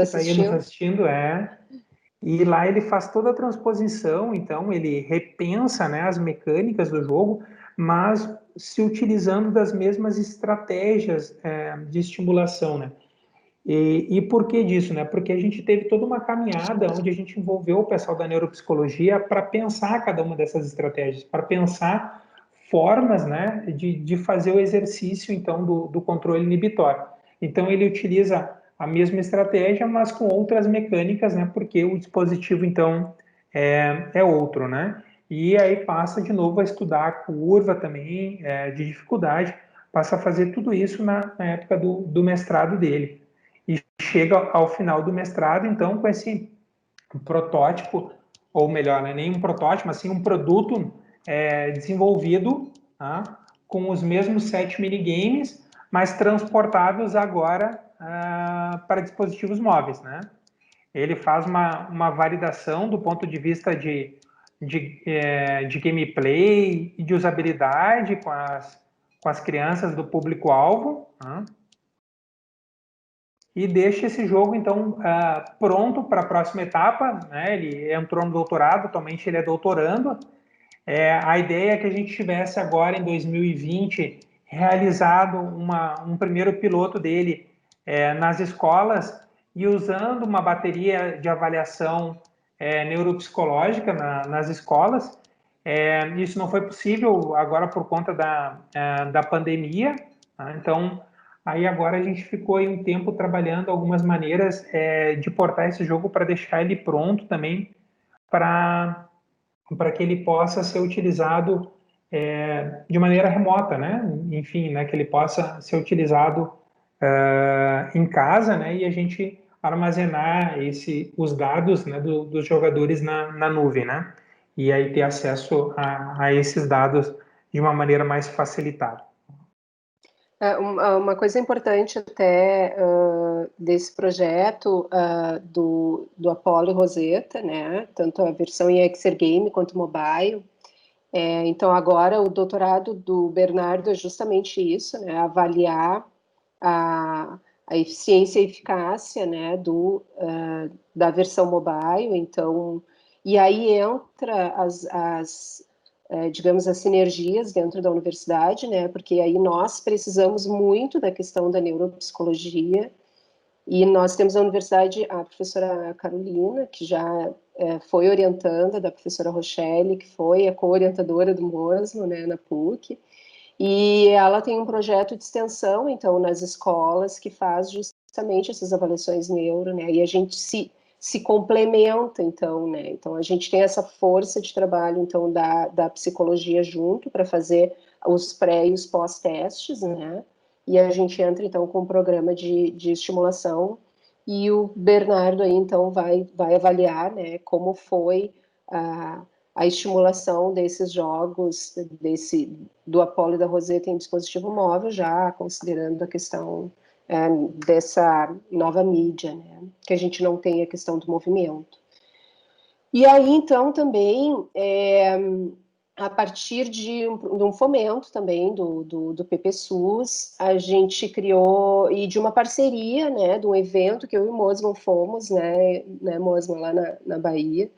está aí nos assistindo, e lá ele faz toda a transposição, então ele repensa, né, as mecânicas do jogo, mas se utilizando das mesmas estratégias de estimulação, né? E por que disso, né? Porque a gente teve toda uma caminhada onde a gente envolveu o pessoal da neuropsicologia para pensar cada uma dessas estratégias, para pensar formas, né, de fazer o exercício, então, do controle inibitório. Então, ele utiliza a mesma estratégia, mas com outras mecânicas, né, porque o dispositivo, então, é outro, né? E aí passa de novo a estudar a curva também de dificuldade, passa a fazer tudo isso na época do mestrado dele. E chega ao final do mestrado, então, com esse protótipo, ou melhor, não é nem um protótipo, mas sim um produto desenvolvido, tá, com os mesmos 7 minigames, mas transportados agora para dispositivos móveis, né? Ele faz uma validação do ponto de vista de gameplay e de usabilidade com as crianças do público-alvo, tá? E deixa esse jogo, então, pronto para a próxima etapa, né? Ele entrou no doutorado, atualmente ele é doutorando. A ideia é que a gente tivesse agora, em 2020, realizado um primeiro piloto dele nas escolas e usando uma bateria de avaliação neuropsicológica nas escolas. Isso não foi possível agora por conta da pandemia, tá? Então, aí agora a gente ficou aí um tempo trabalhando algumas maneiras de portar esse jogo para deixar ele pronto também para que ele possa ser utilizado de maneira remota, né? Enfim, né? Que ele possa ser utilizado em casa, né? E a gente armazenar os dados, né, dos jogadores na nuvem, né? E aí ter acesso a esses dados de uma maneira mais facilitada. Uma coisa importante até desse projeto do Apollo e Rosetta, né? Tanto a versão em Exergame quanto mobile. Então agora o doutorado do Bernardo é justamente isso, né? Avaliar a eficiência e eficácia, né? Da versão mobile. Então, e aí entra digamos, as sinergias dentro da universidade, né? Porque aí nós precisamos muito da questão da neuropsicologia, e nós temos na universidade a professora Carolina, que já foi orientanda da professora Rochelle, que foi a co-orientadora do Mosmo, né, na PUC, e ela tem um projeto de extensão, então, nas escolas, que faz justamente essas avaliações neuro, né? E a gente se complementa, então, né? Então, a gente tem essa força de trabalho, então, da psicologia junto para fazer os pré e os pós-testes, né? E a gente entra, então, com um programa de estimulação, e o Bernardo aí, então, vai avaliar, né, como foi a estimulação desses jogos, do Apollo e da Rosetta em dispositivo móvel, já considerando a questão dessa nova mídia, né? Que a gente não tem a questão do movimento. E aí, então, também a partir de um fomento também do PPSUS, a gente criou, e de uma parceria, né, de um evento que eu e o Mosman fomos, né Mosman, lá na Bahia.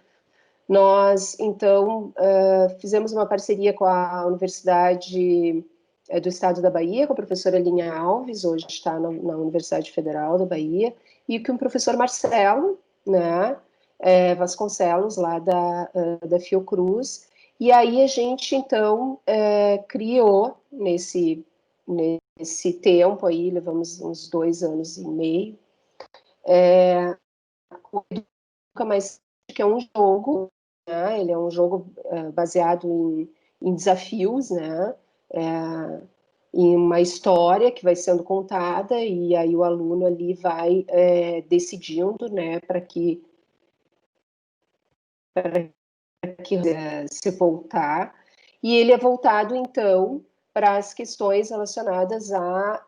Nós, então, fizemos uma parceria com a Universidade do Estado da Bahia, com a professora Linha Alves, hoje está na Universidade Federal da Bahia, e com o professor Marcelo, né, Vasconcelos, lá da Fiocruz. E aí a gente, então, criou, nesse tempo aí, levamos uns 2 anos e meio, o Educa Mais, que é um jogo, né? Ele é um jogo baseado em desafios, né? Em uma história que vai sendo contada, e aí o aluno ali vai decidindo, né, para que se voltar, e ele é voltado, então, para as questões relacionadas a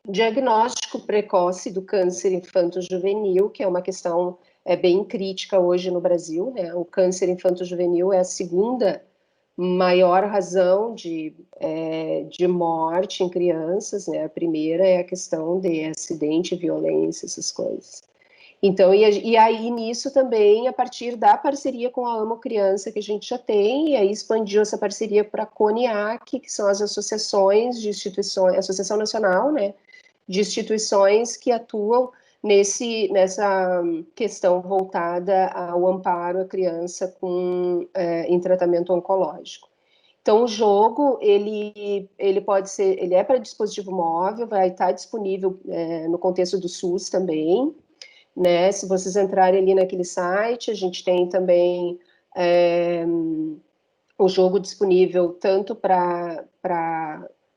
diagnóstico precoce do câncer infanto-juvenil, que é uma questão bem crítica hoje no Brasil, né? O câncer infanto-juvenil é a segunda maior razão de morte em crianças, né? A primeira é a questão de acidente, violência, essas coisas. Então, e aí nisso também, a partir da parceria com a Amo Criança que a gente já tem, e aí expandiu essa parceria para a CONIAC, que são as associações de instituições, Associação Nacional, né, de instituições que atuam nessa questão voltada ao amparo à criança em tratamento oncológico. Então, o jogo, ele pode ser, ele é para dispositivo móvel, vai estar disponível no contexto do SUS também, né? Se vocês entrarem ali naquele site, a gente tem também o jogo disponível tanto para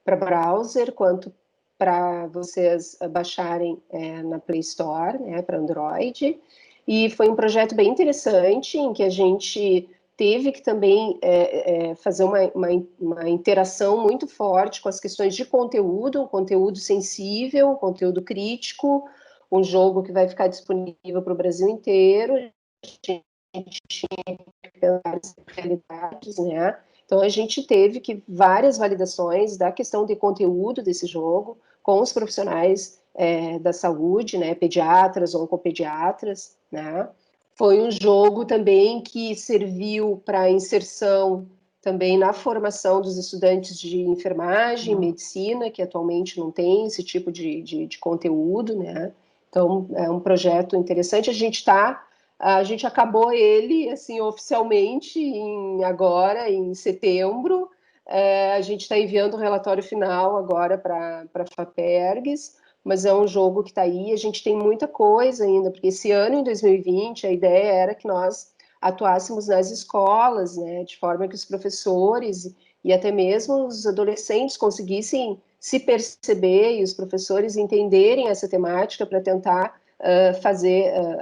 browser quanto para vocês baixarem na Play Store, né, para Android. E foi um projeto bem interessante, em que a gente teve que também fazer uma interação muito forte com as questões de conteúdo, um conteúdo sensível, um conteúdo crítico, um jogo que vai ficar disponível para o Brasil inteiro. A gente tinha que pensar nas realidades, né? Então, a gente teve que várias validações da questão de conteúdo desse jogo com os profissionais da saúde, né? Pediatras, oncopediatras, né? Foi um jogo também que serviu para inserção também na formação dos estudantes de enfermagem, medicina, que atualmente não tem esse tipo de conteúdo, né? Então, é um projeto interessante. A gente acabou ele, assim, oficialmente agora, em setembro. A gente está enviando o relatório final agora para a FAPERGS, mas é um jogo que está aí. A gente tem muita coisa ainda, porque esse ano, em 2020, a ideia era que nós atuássemos nas escolas, né, de forma que os professores e até mesmo os adolescentes conseguissem se perceber e os professores entenderem essa temática para tentar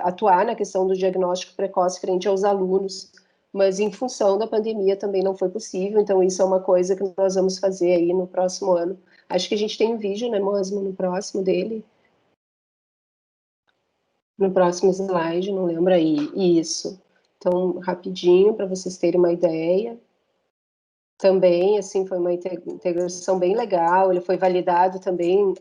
atuar na questão do diagnóstico precoce frente aos alunos, mas em função da pandemia também não foi possível, então isso é uma coisa que nós vamos fazer aí no próximo ano. Acho que a gente tem um vídeo, né, Mosmo, no próximo dele. No próximo slide, não lembro aí. Isso. Então, rapidinho, para vocês terem uma ideia. Também, assim, foi uma integração bem legal, ele foi validado também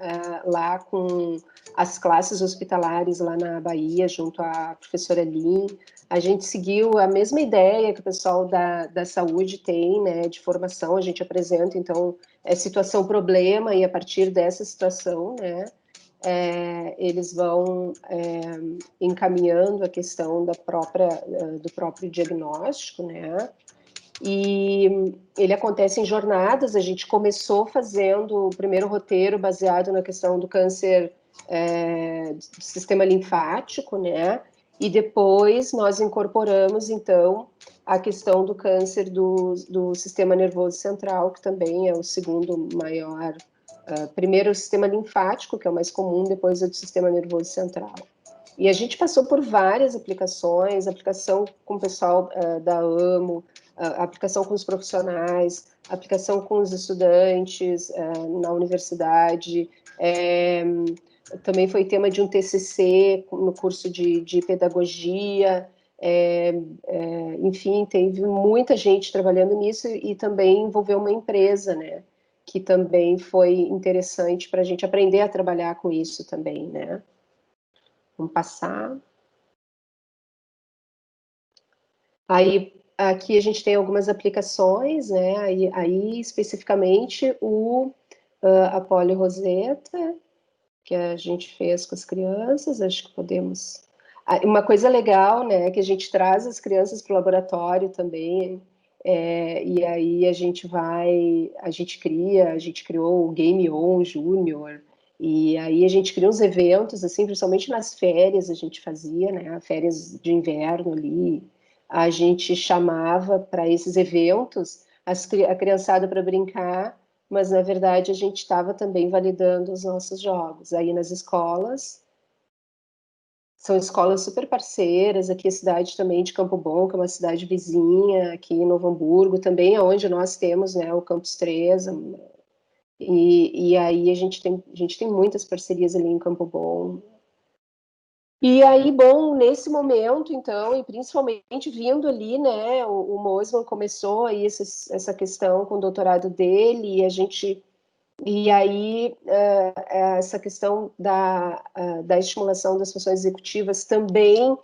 lá com as classes hospitalares lá na Bahia, junto à professora Lin. A gente seguiu a mesma ideia que o pessoal da saúde tem, né, de formação, a gente apresenta, então, situação-problema, e a partir dessa situação, né, eles vão encaminhando a questão do próprio diagnóstico, né, e ele acontece em jornadas. A gente começou fazendo o primeiro roteiro baseado na questão do câncer do sistema linfático, né? E depois nós incorporamos, então, a questão do câncer do sistema nervoso central, que também é o segundo maior. Primeiro é o sistema linfático, que é o mais comum, depois é do sistema nervoso central. E a gente passou por várias aplicações, aplicação com o pessoal da AMO, aplicação com os profissionais, aplicação com os estudantes na universidade, também foi tema de um TCC no curso de pedagogia, enfim, teve muita gente trabalhando nisso e também envolveu uma empresa, né? Que também foi interessante para a gente aprender a trabalhar com isso também, né? Vamos passar. Aí, aqui a gente tem algumas aplicações, né? Aí especificamente, a Polly Rosetta, que a gente fez com as crianças, acho que podemos... Uma coisa legal, né, que a gente traz as crianças para o laboratório também, e aí a gente criou o Game On Júnior, e aí a gente cria uns eventos, assim, principalmente nas férias a gente fazia, né, férias de inverno ali, a gente chamava para esses eventos a criançada para brincar, mas na verdade a gente estava também validando os nossos jogos. Aí nas escolas, são escolas super parceiras, aqui a cidade também de Campo Bom, que é uma cidade vizinha, aqui em Novo Hamburgo, também é onde nós temos, né, o Campus 3, e aí a gente tem muitas parcerias ali em Campo Bom. E aí, bom, nesse momento, então, e principalmente vindo ali, né, o Mosman começou aí essa questão com o doutorado dele, e aí essa questão da estimulação das funções executivas também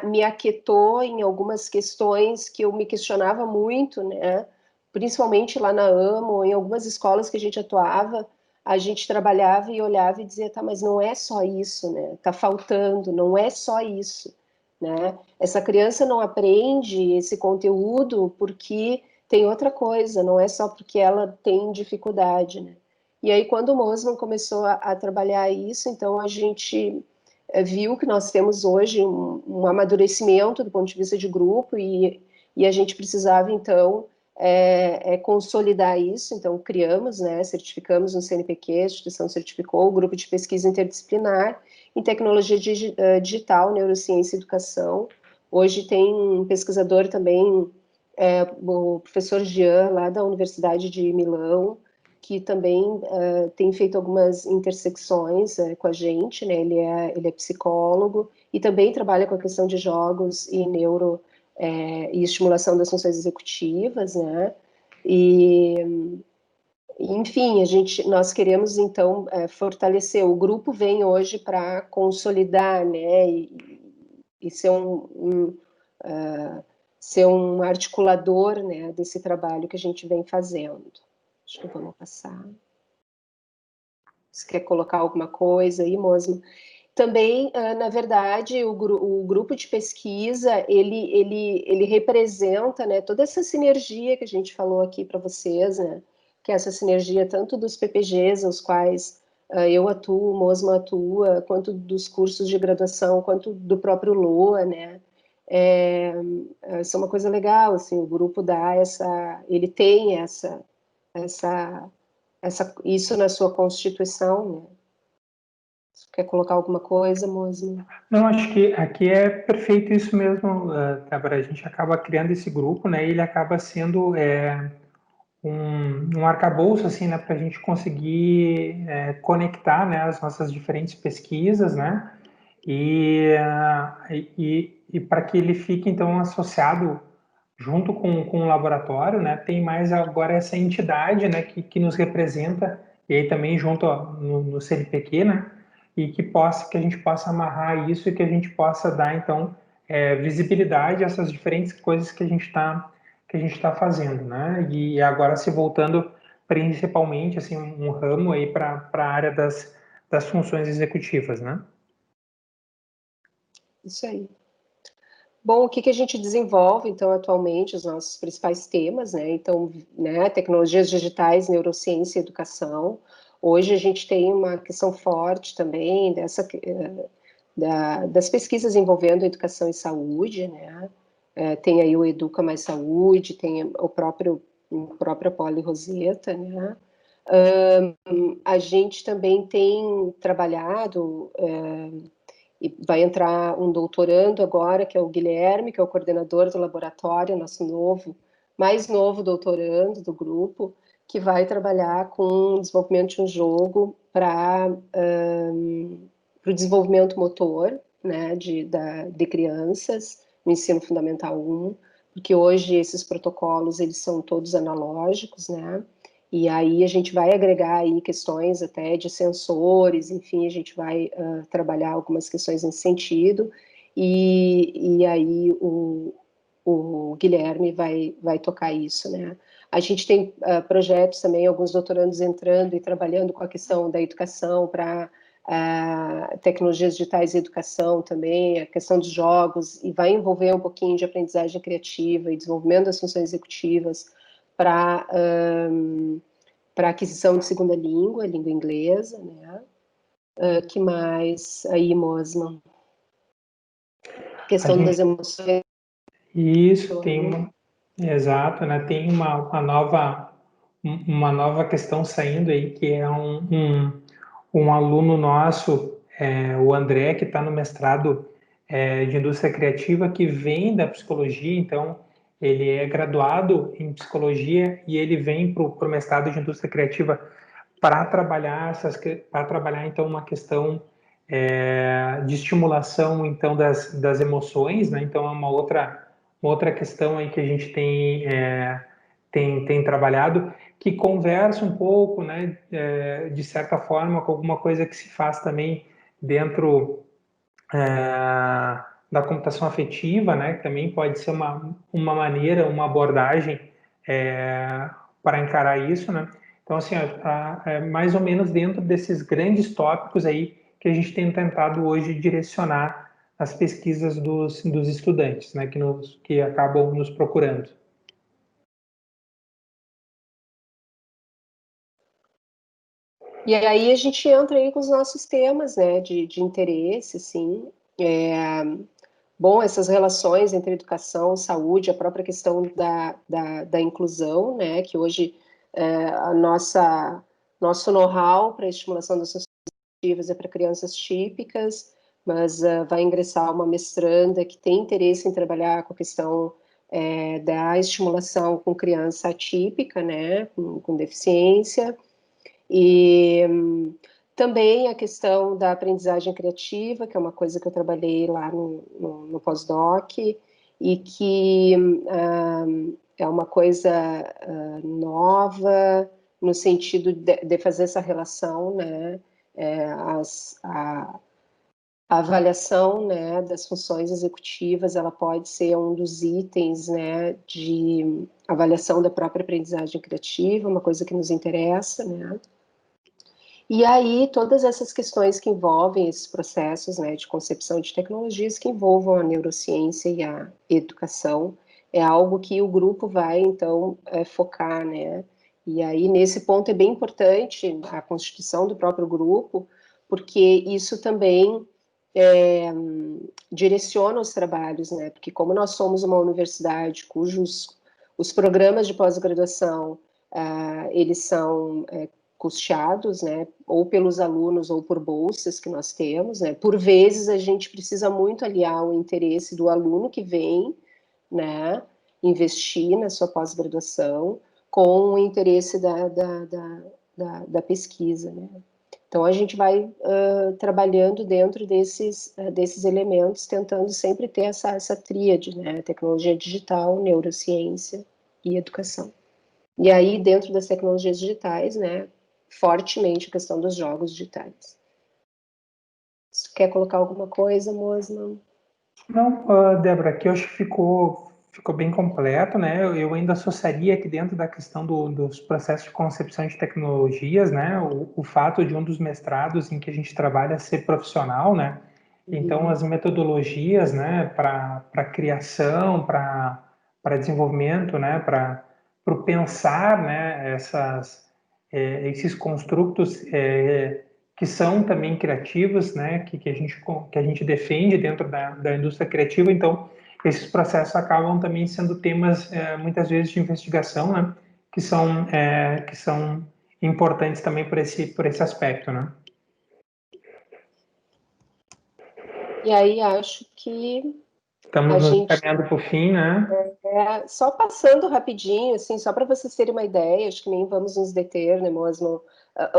me aquietou em algumas questões que eu me questionava muito, né, principalmente lá na AMO, em algumas escolas que a gente atuava, a gente trabalhava e olhava e dizia, tá, mas não é só isso, né? Tá faltando, não é só isso, né? Essa criança não aprende esse conteúdo porque tem outra coisa, não é só porque ela tem dificuldade, né? E aí, quando o Mosman começou a trabalhar isso, então a gente viu que nós temos hoje um amadurecimento do ponto de vista de grupo e a gente precisava, então, consolidar isso, então criamos, né, certificamos no CNPq, a instituição certificou o grupo de pesquisa interdisciplinar em tecnologia digital, neurociência e educação. Hoje tem um pesquisador também, o professor Jean, lá da Universidade de Milão, que também tem feito algumas intersecções com a gente, né, ele é psicólogo e também trabalha com a questão de jogos e e estimulação das funções executivas, né? E, enfim, nós queremos então fortalecer. O grupo vem hoje para consolidar, né? E ser um articulador, né? Desse trabalho que a gente vem fazendo. Acho que vamos passar. Você quer colocar alguma coisa aí, Mosman? Também, na verdade, o grupo de pesquisa, ele representa, né, toda essa sinergia que a gente falou aqui para vocês, né, que é essa sinergia tanto dos PPGs, aos quais eu atuo, o Mosman atua, quanto dos cursos de graduação, quanto do próprio LOA, né, isso é uma coisa legal, assim, o grupo ele tem isso na sua constituição, né. Você quer colocar alguma coisa, Mosman? Não, acho que aqui é perfeito isso mesmo, Débora. A gente acaba criando esse grupo, né? E ele acaba sendo um arcabouço, assim, né? Para a gente conseguir conectar, né? As nossas diferentes pesquisas, né? E para que ele fique, então, associado junto com o laboratório, né? Tem mais agora essa entidade, né? Que nos representa, e aí também junto no CNPq, né? E que a gente possa amarrar isso e que a gente possa dar, então, visibilidade a essas diferentes coisas que a gente está fazendo, né? E agora se voltando principalmente, assim, um ramo aí para a área das funções executivas, né? Isso aí. Bom, o que a gente desenvolve, então, atualmente, os nossos principais temas, né? Então, né, tecnologias digitais, neurociência e educação. Hoje a gente tem uma questão forte também das pesquisas envolvendo educação e saúde, né? Tem aí o Educa Mais Saúde, tem a própria Polly Rosetta, né? A gente também tem trabalhado... E vai entrar um doutorando agora, que é o Guilherme, que é o coordenador do laboratório, mais novo doutorando do grupo, que vai trabalhar com o desenvolvimento de um jogo para o desenvolvimento motor, né, de crianças, no ensino fundamental 1, porque hoje esses protocolos, eles são todos analógicos, né? E aí a gente vai agregar aí questões até de sensores, enfim, a gente vai trabalhar algumas questões nesse sentido, e aí o Guilherme vai tocar isso, né? A gente tem projetos também, alguns doutorandos entrando e trabalhando com a questão da educação para tecnologias digitais e educação também, a questão dos jogos, e vai envolver um pouquinho de aprendizagem criativa e desenvolvimento das funções executivas para aquisição de segunda língua, língua inglesa, né? Que mais aí, Mosman? Questão das emoções. Isso, exato, né? Tem uma nova questão saindo aí, que é um aluno nosso, o André, que está no mestrado de indústria criativa, que vem da psicologia, então ele é graduado em psicologia e ele vem para o mestrado de indústria criativa para trabalhar então uma questão de estimulação então das emoções, né? Então é uma outra questão aí que a gente tem trabalhado, que conversa um pouco, né, de certa forma, com alguma coisa que se faz também dentro da computação afetiva, né, que também pode ser uma maneira, uma abordagem para encarar isso, né. Então, assim, mais ou menos dentro desses grandes tópicos aí que a gente tem tentado hoje direcionar as pesquisas dos estudantes, né, que acabam nos procurando. E aí a gente entra aí com os nossos temas, né, de interesse, assim. Bom, essas relações entre educação, saúde, a própria questão da inclusão, né, que hoje nosso know-how para a estimulação das funções executivas é para crianças típicas, mas vai ingressar uma mestranda que tem interesse em trabalhar com a questão da estimulação com criança atípica, né, com deficiência, e também a questão da aprendizagem criativa, que é uma coisa que eu trabalhei lá no pós-doc, e que é uma coisa nova, no sentido de fazer essa relação, né? A avaliação, né, das funções executivas, ela pode ser um dos itens, né, de avaliação da própria aprendizagem criativa, uma coisa que nos interessa, né? E aí, todas essas questões que envolvem esses processos, né, de concepção de tecnologias que envolvam a neurociência e a educação, é algo que o grupo vai, então, focar, né? E aí, nesse ponto, é bem importante a constituição do próprio grupo, porque isso também direciona os trabalhos, né? Porque como nós somos uma universidade cujos os programas de pós-graduação, eles são custeados, né, ou pelos alunos ou por bolsas que nós temos, né, por vezes a gente precisa muito aliar o interesse do aluno que vem, né, investir na sua pós-graduação com o interesse da pesquisa, né. Então a gente vai trabalhando dentro desses elementos, tentando sempre ter essa tríade, né, tecnologia digital, neurociência e educação. E aí, dentro das tecnologias digitais, né, fortemente a questão dos jogos digitais. Você quer colocar alguma coisa, Mosman? Não, Débora, aqui eu acho que ficou bem completo, né? Eu ainda associaria aqui dentro da questão dos processos de concepção de tecnologias, né? O fato de um dos mestrados em que a gente trabalha ser profissional, né? Então, as metodologias, né, para criação, para desenvolvimento, né, para o pensar, né, esses construtos que são também criativos, né, que a gente defende dentro da indústria criativa. Então, esses processos acabam também sendo temas muitas vezes de investigação, né, que são importantes também por esse aspecto, né? E aí acho que Estamos A nos gente encaminhando para o fim, né? só passando rapidinho, assim, só para vocês terem uma ideia, acho que nem vamos nos deter, né, mesmo,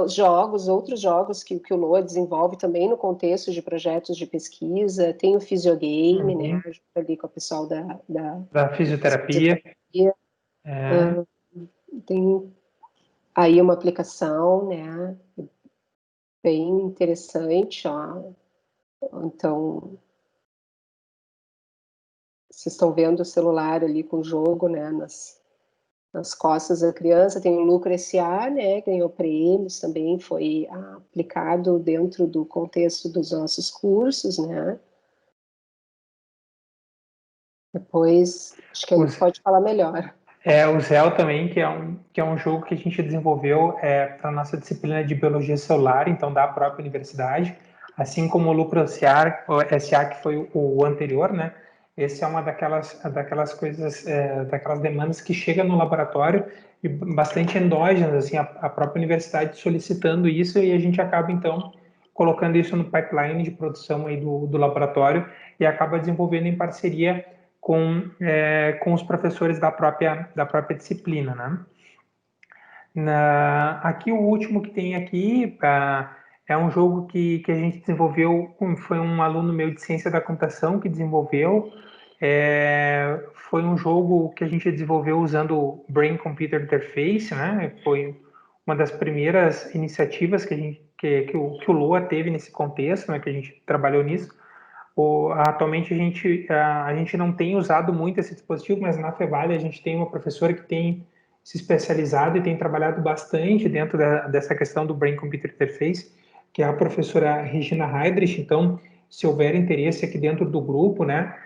os jogos, outros jogos que o LoA desenvolve também no contexto de projetos de pesquisa, tem o Fisiogame, né, Uhum. junto ali com o pessoal Da fisioterapia. É. tem aí uma aplicação, né, bem interessante, ó. Então, vocês estão vendo o celular ali com o jogo, né, nas costas da criança. Tem o Lucro S.A., né, ganhou prêmios também, foi aplicado dentro do contexto dos nossos cursos, né. Depois, acho que a gente pode falar melhor. O Zell também, que é um jogo que a gente desenvolveu para a nossa disciplina de Biologia Celular, então da própria universidade, assim como o Lucro S.A., que foi o anterior, né? Esse é uma daquelas coisas, daquelas demandas que chega no laboratório e bastante endógenas, assim, a própria universidade solicitando isso e a gente acaba, então, colocando isso no pipeline de produção aí do laboratório e acaba desenvolvendo em parceria com os professores da própria disciplina, né? Aqui o último que tem aqui é um jogo que a gente desenvolveu, foi um aluno meu de ciência da computação que desenvolveu. Foi um jogo que a gente desenvolveu usando o Brain Computer Interface, né? Foi uma das primeiras iniciativas que o LoA teve nesse contexto, né? Que a gente trabalhou nisso. Atualmente a gente não tem usado muito esse dispositivo, mas na Fevale a gente tem uma professora que tem se especializado e tem trabalhado bastante dentro dessa questão do Brain Computer Interface, que é a professora Regina Heidrich. Então, se houver interesse aqui dentro do grupo, né,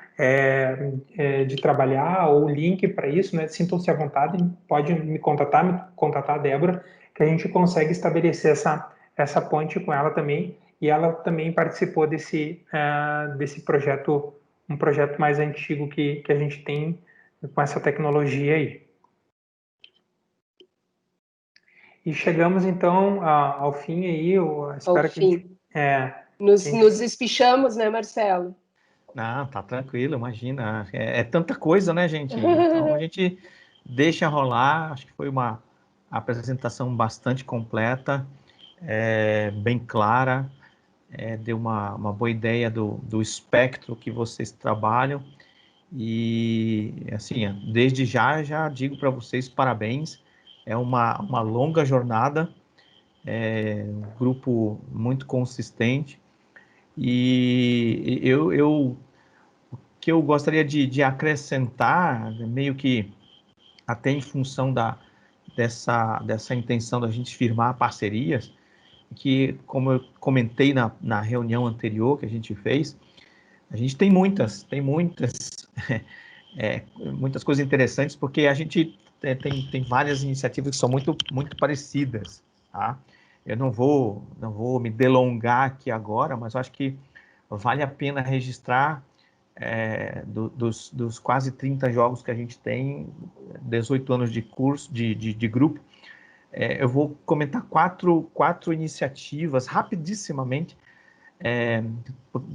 de trabalhar ou link para isso, né, sintam-se à vontade, pode me contatar a Débora, que a gente consegue estabelecer essa ponte com ela também. E ela também participou desse projeto, um projeto mais antigo que a gente tem com essa tecnologia aí. E chegamos então ao fim aí. Eu espero que Nos espichamos, né, Marcelo? Não, tá tranquilo, imagina. É tanta coisa, né, gente? Então a gente deixa rolar. Acho que foi uma apresentação bastante completa, bem clara, deu uma boa ideia do espectro que vocês trabalham. E, assim, desde já digo para vocês parabéns. É uma longa jornada, um grupo muito consistente. E o que eu gostaria de acrescentar, meio que até em função dessa intenção da gente firmar parcerias, que, como eu comentei na reunião anterior que a gente fez, a gente tem muitas muitas coisas interessantes, porque a gente tem várias iniciativas que são muito parecidas, tá? Eu não vou me delongar aqui agora, mas eu acho que vale a pena registrar dos quase 30 jogos que a gente tem, 18 anos de curso, de grupo. Eu vou comentar quatro iniciativas rapidissimamente.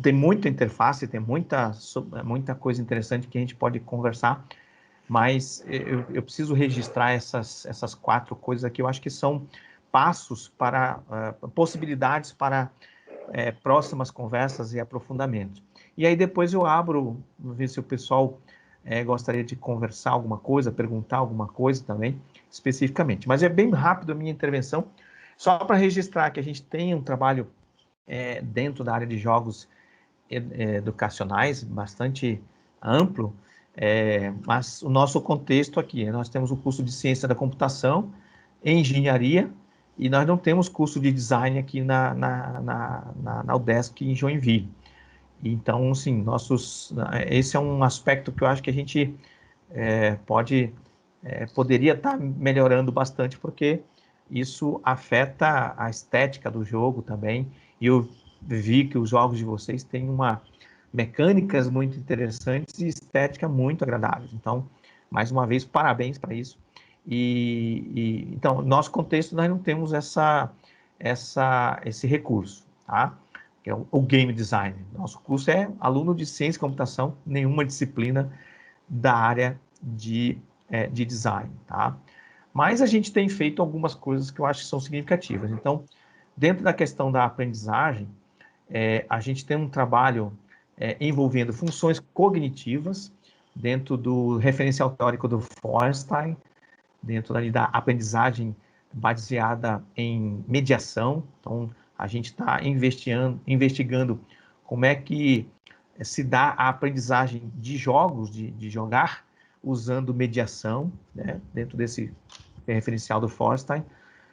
Tem muita interface, tem muita coisa interessante que a gente pode conversar, mas eu preciso registrar essas quatro coisas aqui. Eu acho que são passos para possibilidades para próximas conversas e aprofundamentos. E aí depois eu abro, ver se o pessoal gostaria de conversar alguma coisa, perguntar alguma coisa também, especificamente. Mas é bem rápido a minha intervenção, só para registrar que a gente tem um trabalho dentro da área de jogos educacionais bastante amplo, mas o nosso contexto aqui, nós temos o curso de Ciência da Computação, Engenharia, e nós não temos curso de Design aqui na UDESC em Joinville. Então, assim, esse é um aspecto que eu acho que a gente poderia estar melhorando bastante, porque isso afeta a estética do jogo também, e eu vi que os jogos de vocês têm mecânicas muito interessantes e estética muito agradáveis. Então, mais uma vez, parabéns para isso. Então, nosso contexto, nós não temos esse recurso, tá? que é o game design. Nosso curso é aluno de ciência e computação, nenhuma disciplina da área de design, tá? Mas a gente tem feito algumas coisas que eu acho que são significativas. Então, dentro da questão da aprendizagem, a gente tem um trabalho envolvendo funções cognitivas dentro do referencial teórico do Feuerstein, dentro da aprendizagem baseada em mediação. Então, a gente está investigando como é que se dá a aprendizagem de jogos, de jogar, usando mediação, né, dentro desse referencial do Feuerstein.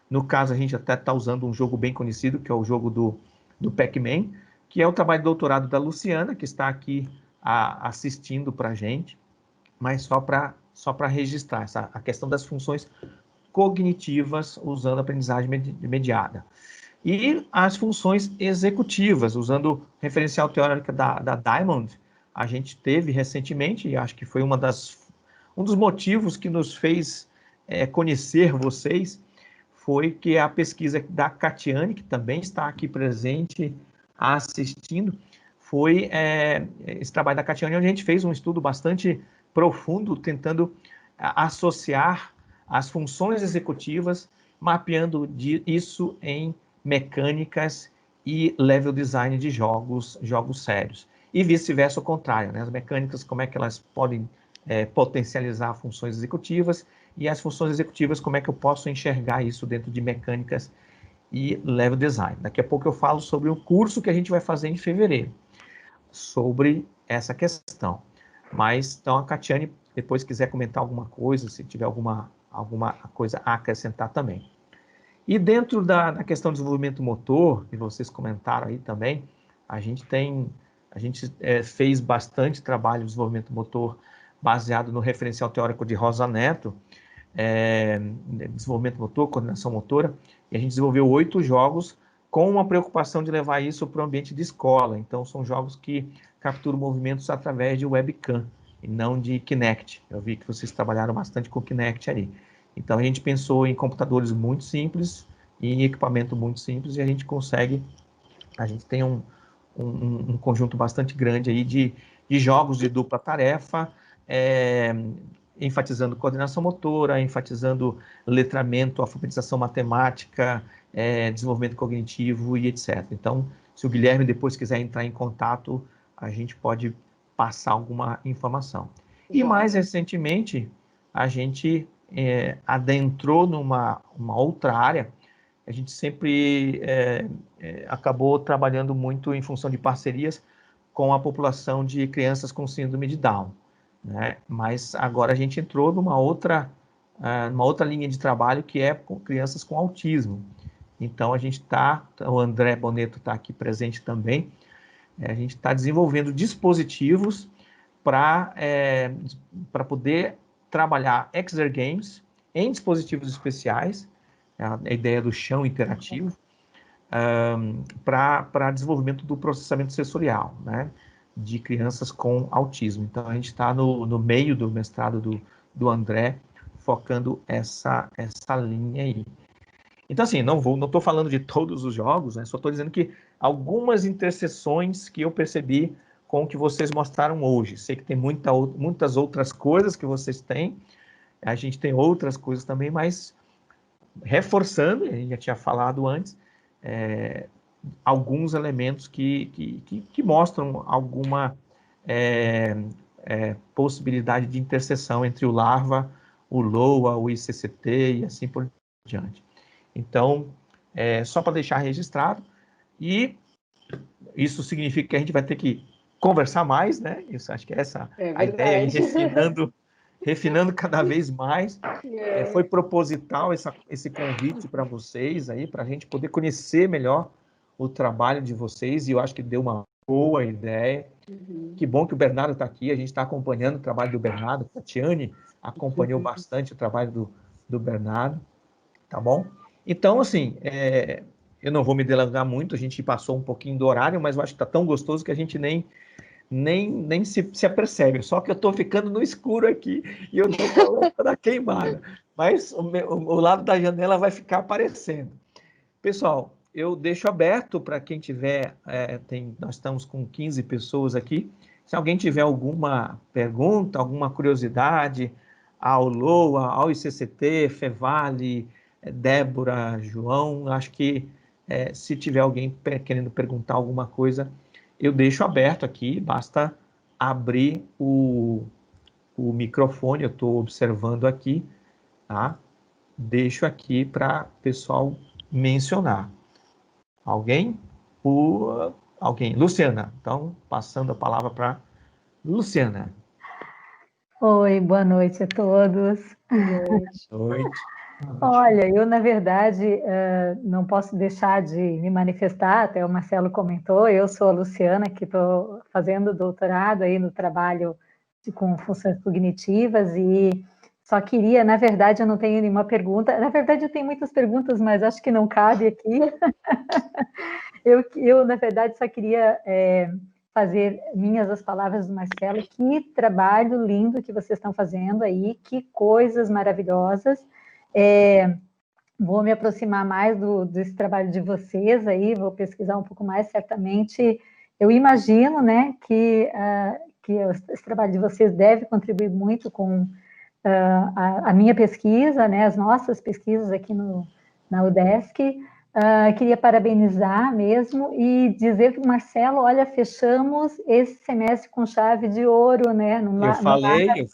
No caso, a gente até está usando um jogo bem conhecido, que é o jogo do Pac-Man, que é o trabalho de doutorado da Luciana, que está aqui assistindo para a gente, mas só para registrar a questão das funções cognitivas usando a aprendizagem mediada. E as funções executivas, usando o referencial teórico da Diamond, a gente teve recentemente, e acho que foi um dos motivos que nos fez conhecer vocês, foi que a pesquisa da Catiane, que também está aqui presente assistindo, foi esse trabalho da Catiane, onde a gente fez um estudo bastante profundo, tentando associar as funções executivas, mapeando isso em mecânicas e level design de jogos sérios. E vice-versa, ao contrário, né? As mecânicas, como é que elas podem potencializar funções executivas, e as funções executivas, como é que eu posso enxergar isso dentro de mecânicas e level design. Daqui a pouco eu falo sobre o curso que a gente vai fazer em fevereiro, sobre essa questão. Mas, então, a Catiane, depois quiser comentar alguma coisa, se tiver alguma coisa a acrescentar também. E dentro da questão do desenvolvimento motor, que vocês comentaram aí também, a gente fez bastante trabalho de desenvolvimento motor baseado no referencial teórico de Rosa Neto, desenvolvimento motor, coordenação motora, e a gente desenvolveu 8 jogos com uma preocupação de levar isso para o ambiente de escola. Então, são jogos que capturam movimentos através de webcam e não de Kinect. Eu vi que vocês trabalharam bastante com Kinect ali. Então, a gente pensou em computadores muito simples e em equipamento muito simples, e a gente tem um conjunto bastante grande aí de jogos de dupla tarefa, enfatizando coordenação motora, enfatizando letramento, alfabetização matemática, desenvolvimento cognitivo e etc. Então, se o Guilherme depois quiser entrar em contato, a gente pode passar alguma informação. E mais recentemente, a gente adentrou numa outra área. A gente sempre acabou trabalhando muito em função de parcerias com a população de crianças com síndrome de Down, né? Mas agora a gente entrou numa outra linha de trabalho, que é com crianças com autismo. Então, o André Boneto está aqui presente também, a gente está desenvolvendo dispositivos para poder trabalhar exergames em dispositivos especiais, a ideia do chão interativo, para desenvolvimento do processamento sensorial, né, de crianças com autismo. Então, a gente está no meio do mestrado do André, focando essa linha aí. Então, assim, não estou falando de todos os jogos, né, só estou dizendo que algumas interseções que eu percebi com o que vocês mostraram hoje. Sei que tem muitas outras coisas que vocês têm, a gente tem outras coisas também, mas reforçando, a gente já tinha falado antes, alguns elementos que mostram alguma possibilidade de interseção entre o Larva, o LOA, o ICCT e assim por diante. Então, só para deixar registrado, e isso significa que a gente vai ter que conversar mais, né? Isso, acho que é essa a ideia, refinando cada vez mais. Foi proposital esse convite para vocês aí, para a gente poder conhecer melhor o trabalho de vocês, e eu acho que deu uma boa ideia. Que bom que o Bernardo está aqui, a gente está acompanhando o trabalho do Bernardo, a Tatiane acompanhou bastante o trabalho do Bernardo, tá bom? Então, assim, eu não vou me delongar muito, a gente passou um pouquinho do horário, mas eu acho que está tão gostoso que a gente nem se apercebe, só que eu estou ficando no escuro aqui e eu estou com a lâmpada queimada, mas o lado da janela vai ficar aparecendo. Pessoal, eu deixo aberto para quem tiver, nós estamos com 15 pessoas aqui, se alguém tiver alguma pergunta, alguma curiosidade ao LOA, ao ICCT, Fevale, Débora, João, acho que se tiver alguém querendo perguntar alguma coisa, eu deixo aberto aqui, basta abrir o microfone, eu estou observando aqui, tá? Deixo aqui para o pessoal mencionar. Alguém? Alguém? Luciana. Então, passando a palavra para Luciana. Oi, boa noite a todos. Boa noite. Olha, eu, na verdade, não posso deixar de me manifestar, até o Marcelo comentou, eu sou a Luciana, que estou fazendo doutorado aí no trabalho com funções cognitivas e só queria, na verdade, eu não tenho nenhuma pergunta, na verdade, eu tenho muitas perguntas, mas acho que não cabe aqui. Eu na verdade, só queria fazer minhas as palavras do Marcelo, que trabalho lindo que vocês estão fazendo aí, que coisas maravilhosas. Vou me aproximar mais desse trabalho de vocês aí, vou pesquisar um pouco mais, certamente. Eu imagino, né, que esse trabalho de vocês deve contribuir muito com a minha pesquisa, né, as nossas pesquisas aqui na UDESC. Queria parabenizar mesmo e dizer que, Marcelo, olha, fechamos esse semestre com chave de ouro, né? Eu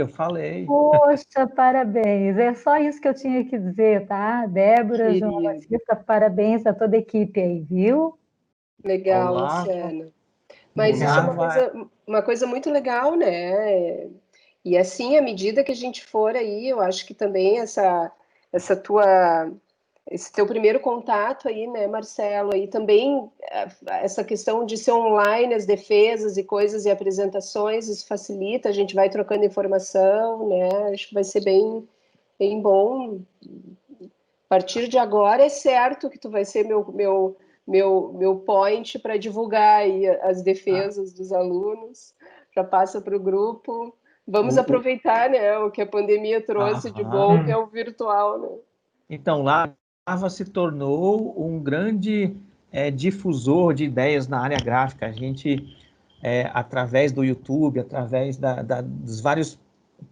falei. Poxa, parabéns. É só isso que eu tinha que dizer, tá? Débora, João Batista, parabéns a toda a equipe aí, viu? Legal, Olá. Luciana. Mas isso é uma coisa muito legal, né? E assim, à medida que a gente for aí, eu acho que também esse teu primeiro contato aí, né, Marcelo, aí também essa questão de ser online, as defesas e coisas e apresentações, isso facilita, a gente vai trocando informação, né, acho que vai ser bem, bem bom. A partir de agora é certo que tu vai ser meu point para divulgar aí as defesas dos alunos, já passa para o grupo. Vamos aproveitar, né, o que a pandemia trouxe de bom, que é o virtual, né? Então, Larva se tornou um grande difusor de ideias na área gráfica. A gente, através do YouTube, através dos vários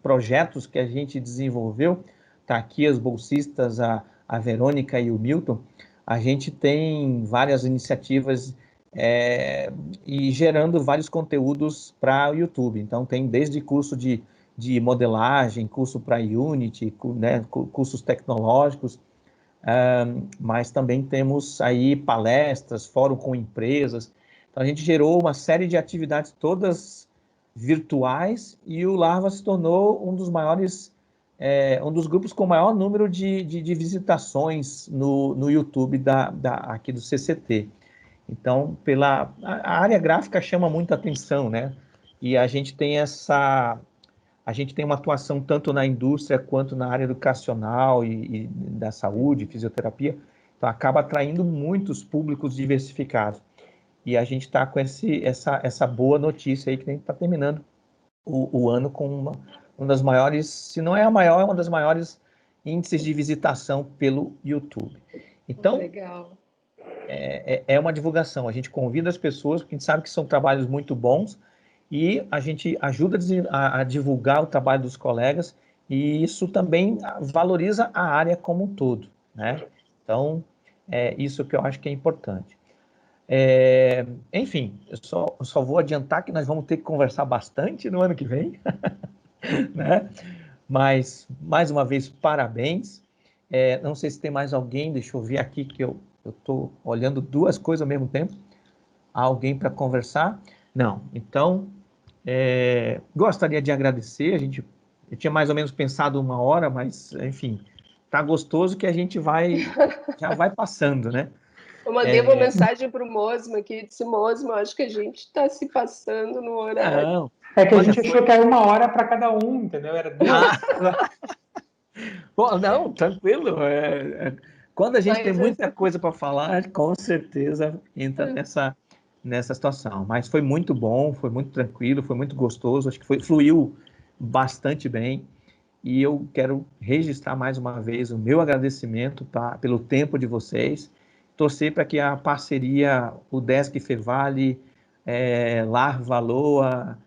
projetos que a gente desenvolveu, tá aqui as bolsistas, a Verônica e o Milton, a gente tem várias iniciativas e gerando vários conteúdos para o YouTube. Então, tem desde curso de modelagem, curso para Unity, né, cursos tecnológicos, mas também temos aí palestras, fórum com empresas. Então, a gente gerou uma série de atividades todas virtuais e o Larva se tornou um dos maiores, um dos grupos com o maior número de visitações no YouTube aqui do CCT. Então, a área gráfica chama muita atenção, né? E a gente tem uma atuação tanto na indústria quanto na área educacional e da saúde, fisioterapia, então acaba atraindo muitos públicos diversificados. E a gente está com essa boa notícia aí, que a gente está terminando o ano com uma das maiores, se não é a maior, é uma das maiores índices de visitação pelo YouTube. Então, legal. É uma divulgação, a gente convida as pessoas, porque a gente sabe que são trabalhos muito bons, e a gente ajuda a divulgar o trabalho dos colegas, e isso também valoriza a área como um todo, né? Então, isso que eu acho que é importante. Enfim, eu só vou adiantar que nós vamos ter que conversar bastante no ano que vem, né? Mas, mais uma vez, parabéns. Não sei se tem mais alguém, deixa eu ver aqui, que eu estou olhando duas coisas ao mesmo tempo. Há alguém para conversar? Não. Então, gostaria de agradecer. Eu tinha mais ou menos pensado 1 hora, mas, enfim, tá gostoso que a gente já vai passando, né? Eu mandei uma mensagem para o Mosmo aqui, disse, Mosmo, acho que a gente está se passando no horário. Não. É que a gente achou que era 1 hora para cada um, entendeu? Era 2. Bom, não, tranquilo. Quando a gente tem muita coisa para falar, com certeza entra nessa situação. Mas foi muito bom, foi muito tranquilo, foi muito gostoso. Acho que fluiu bastante bem. E eu quero registrar mais uma vez o meu agradecimento pelo tempo de vocês. torcer para que a parceria, o Desk Fevale, Larva, LOA,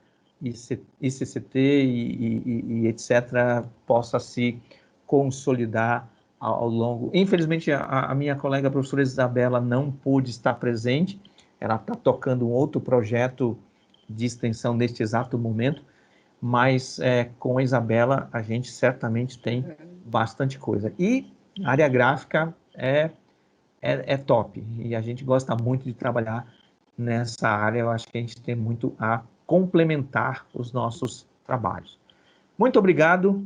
ICCT e etc., possa se consolidar ao longo. Infelizmente, a minha colega a professora Isabela não pôde estar presente, ela está tocando um outro projeto de extensão neste exato momento, mas com a Isabela a gente certamente tem bastante coisa. E a área gráfica é top, e a gente gosta muito de trabalhar nessa área. Eu acho que a gente tem muito a complementar os nossos trabalhos. Muito obrigado,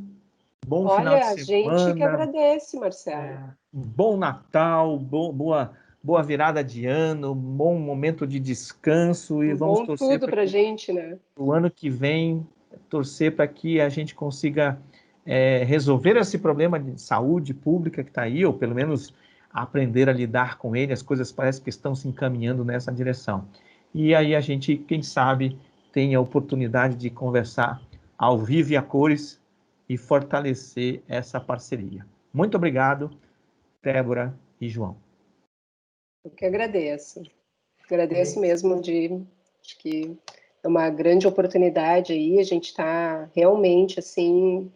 bom final de Olha, a semana. gente que agradece, Marcelo. Bom Natal, boa virada de ano, bom momento de descanso, e vamos Bom torcer tudo para pra que gente, né? o ano que vem, torcer para que a gente consiga resolver esse problema de saúde pública que está aí, ou pelo menos aprender a lidar com ele. As coisas parecem que estão se encaminhando nessa direção. E aí a gente, quem sabe, tem a oportunidade de conversar ao vivo e a cores e fortalecer essa parceria. Muito obrigado, Débora e João. Eu que agradeço. Agradeço mesmo acho que é uma grande oportunidade aí, a gente está realmente, assim,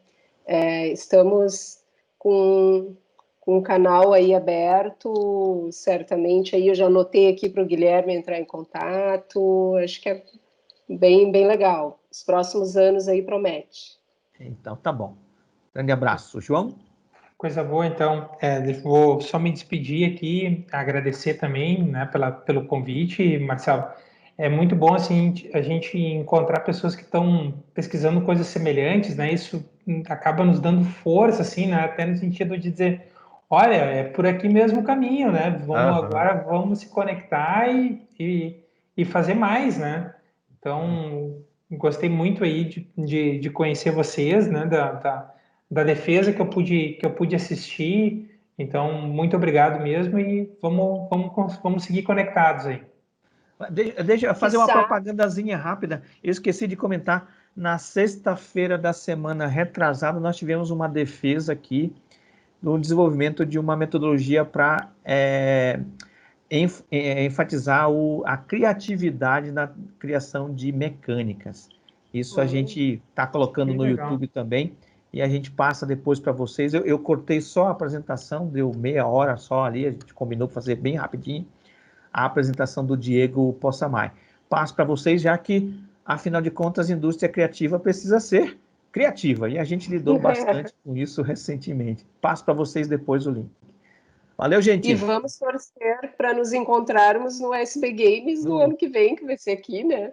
estamos com um canal aí aberto, certamente aí eu já anotei aqui para o Guilherme entrar em contato, acho que é bem legal. Os próximos anos aí promete. Então, tá bom. Grande abraço. João? Coisa boa, então. Vou só me despedir aqui, agradecer também, né, pelo convite, Marcelo. É muito bom, assim, a gente encontrar pessoas que estão pesquisando coisas semelhantes, né? Isso acaba nos dando força, assim, né? Até no sentido de dizer, olha, é por aqui mesmo o caminho, né? Agora vamos se conectar e fazer mais, né? Então, gostei muito aí de conhecer vocês, né? Da defesa que eu pude assistir. Então, muito obrigado mesmo e vamos seguir conectados aí. Deixa eu fazer uma Quiçá. propagandazinha rápida. Eu esqueci de comentar. Na sexta-feira da semana retrasada, nós tivemos uma defesa aqui do desenvolvimento de uma metodologia para enfatizar a criatividade na criação de mecânicas. Isso a gente está colocando no YouTube também, e a gente passa depois para vocês. Eu cortei só a apresentação, deu meia hora só ali, a gente combinou fazer bem rapidinho a apresentação do Diego Possamay. Passo para vocês, já que, afinal de contas, a indústria criativa precisa ser criativa, e a gente lidou bastante com isso recentemente. Passo para vocês depois o link. Valeu, gente! E vamos torcer para nos encontrarmos no SB Games no ano que vem, que vai ser aqui, né?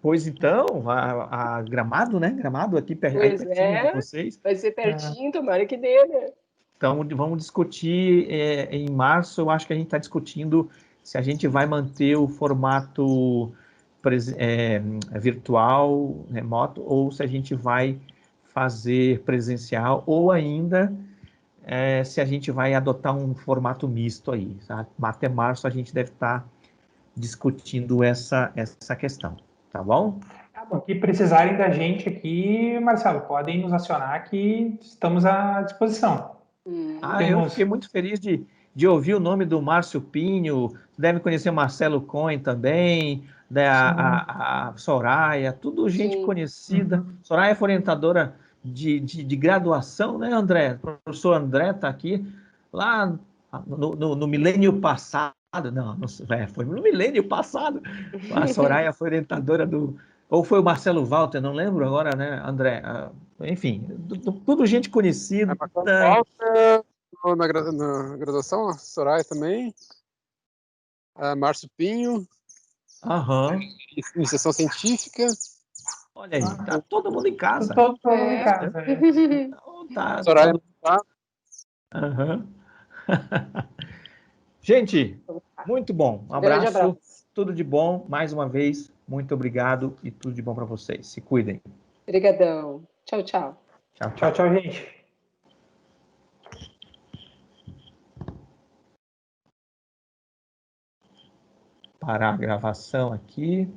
Pois então, a Gramado, né? Gramado aqui Pois pertinho de vocês. vai ser pertinho, tomara que dê, né? Então, vamos discutir em março. Eu acho que a gente está discutindo se a gente vai manter o formato virtual, remoto, ou se a gente vai fazer presencial, ou ainda se a gente vai adotar um formato misto aí. Sabe? Até março a gente deve estar discutindo essa questão, tá bom? O que precisarem da gente aqui, Marcelo, podem nos acionar que estamos à disposição. Eu fiquei muito feliz de ouvir o nome do Márcio Pinho, deve conhecer o Marcelo Cohen também, a Soraya, tudo gente conhecida. Soraya foi orientadora de graduação, né, André? O professor André está aqui, lá no milênio passado, foi no milênio passado, a Soraya foi orientadora ou foi o Marcelo Walter, não lembro agora, né, André? Enfim, tudo gente conhecida. Na graduação, a Soraya também, a Márcio Pinho, iniciação científica. Olha aí, tá todo mundo em casa. Todo mundo em casa. Então, tá, Soraya Gente, muito bom. Um Grande abraço, tudo de bom. Mais uma vez, muito obrigado e tudo de bom para vocês. Se cuidem. Obrigadão. Tchau, tchau. Tchau, gente. Parar a gravação aqui.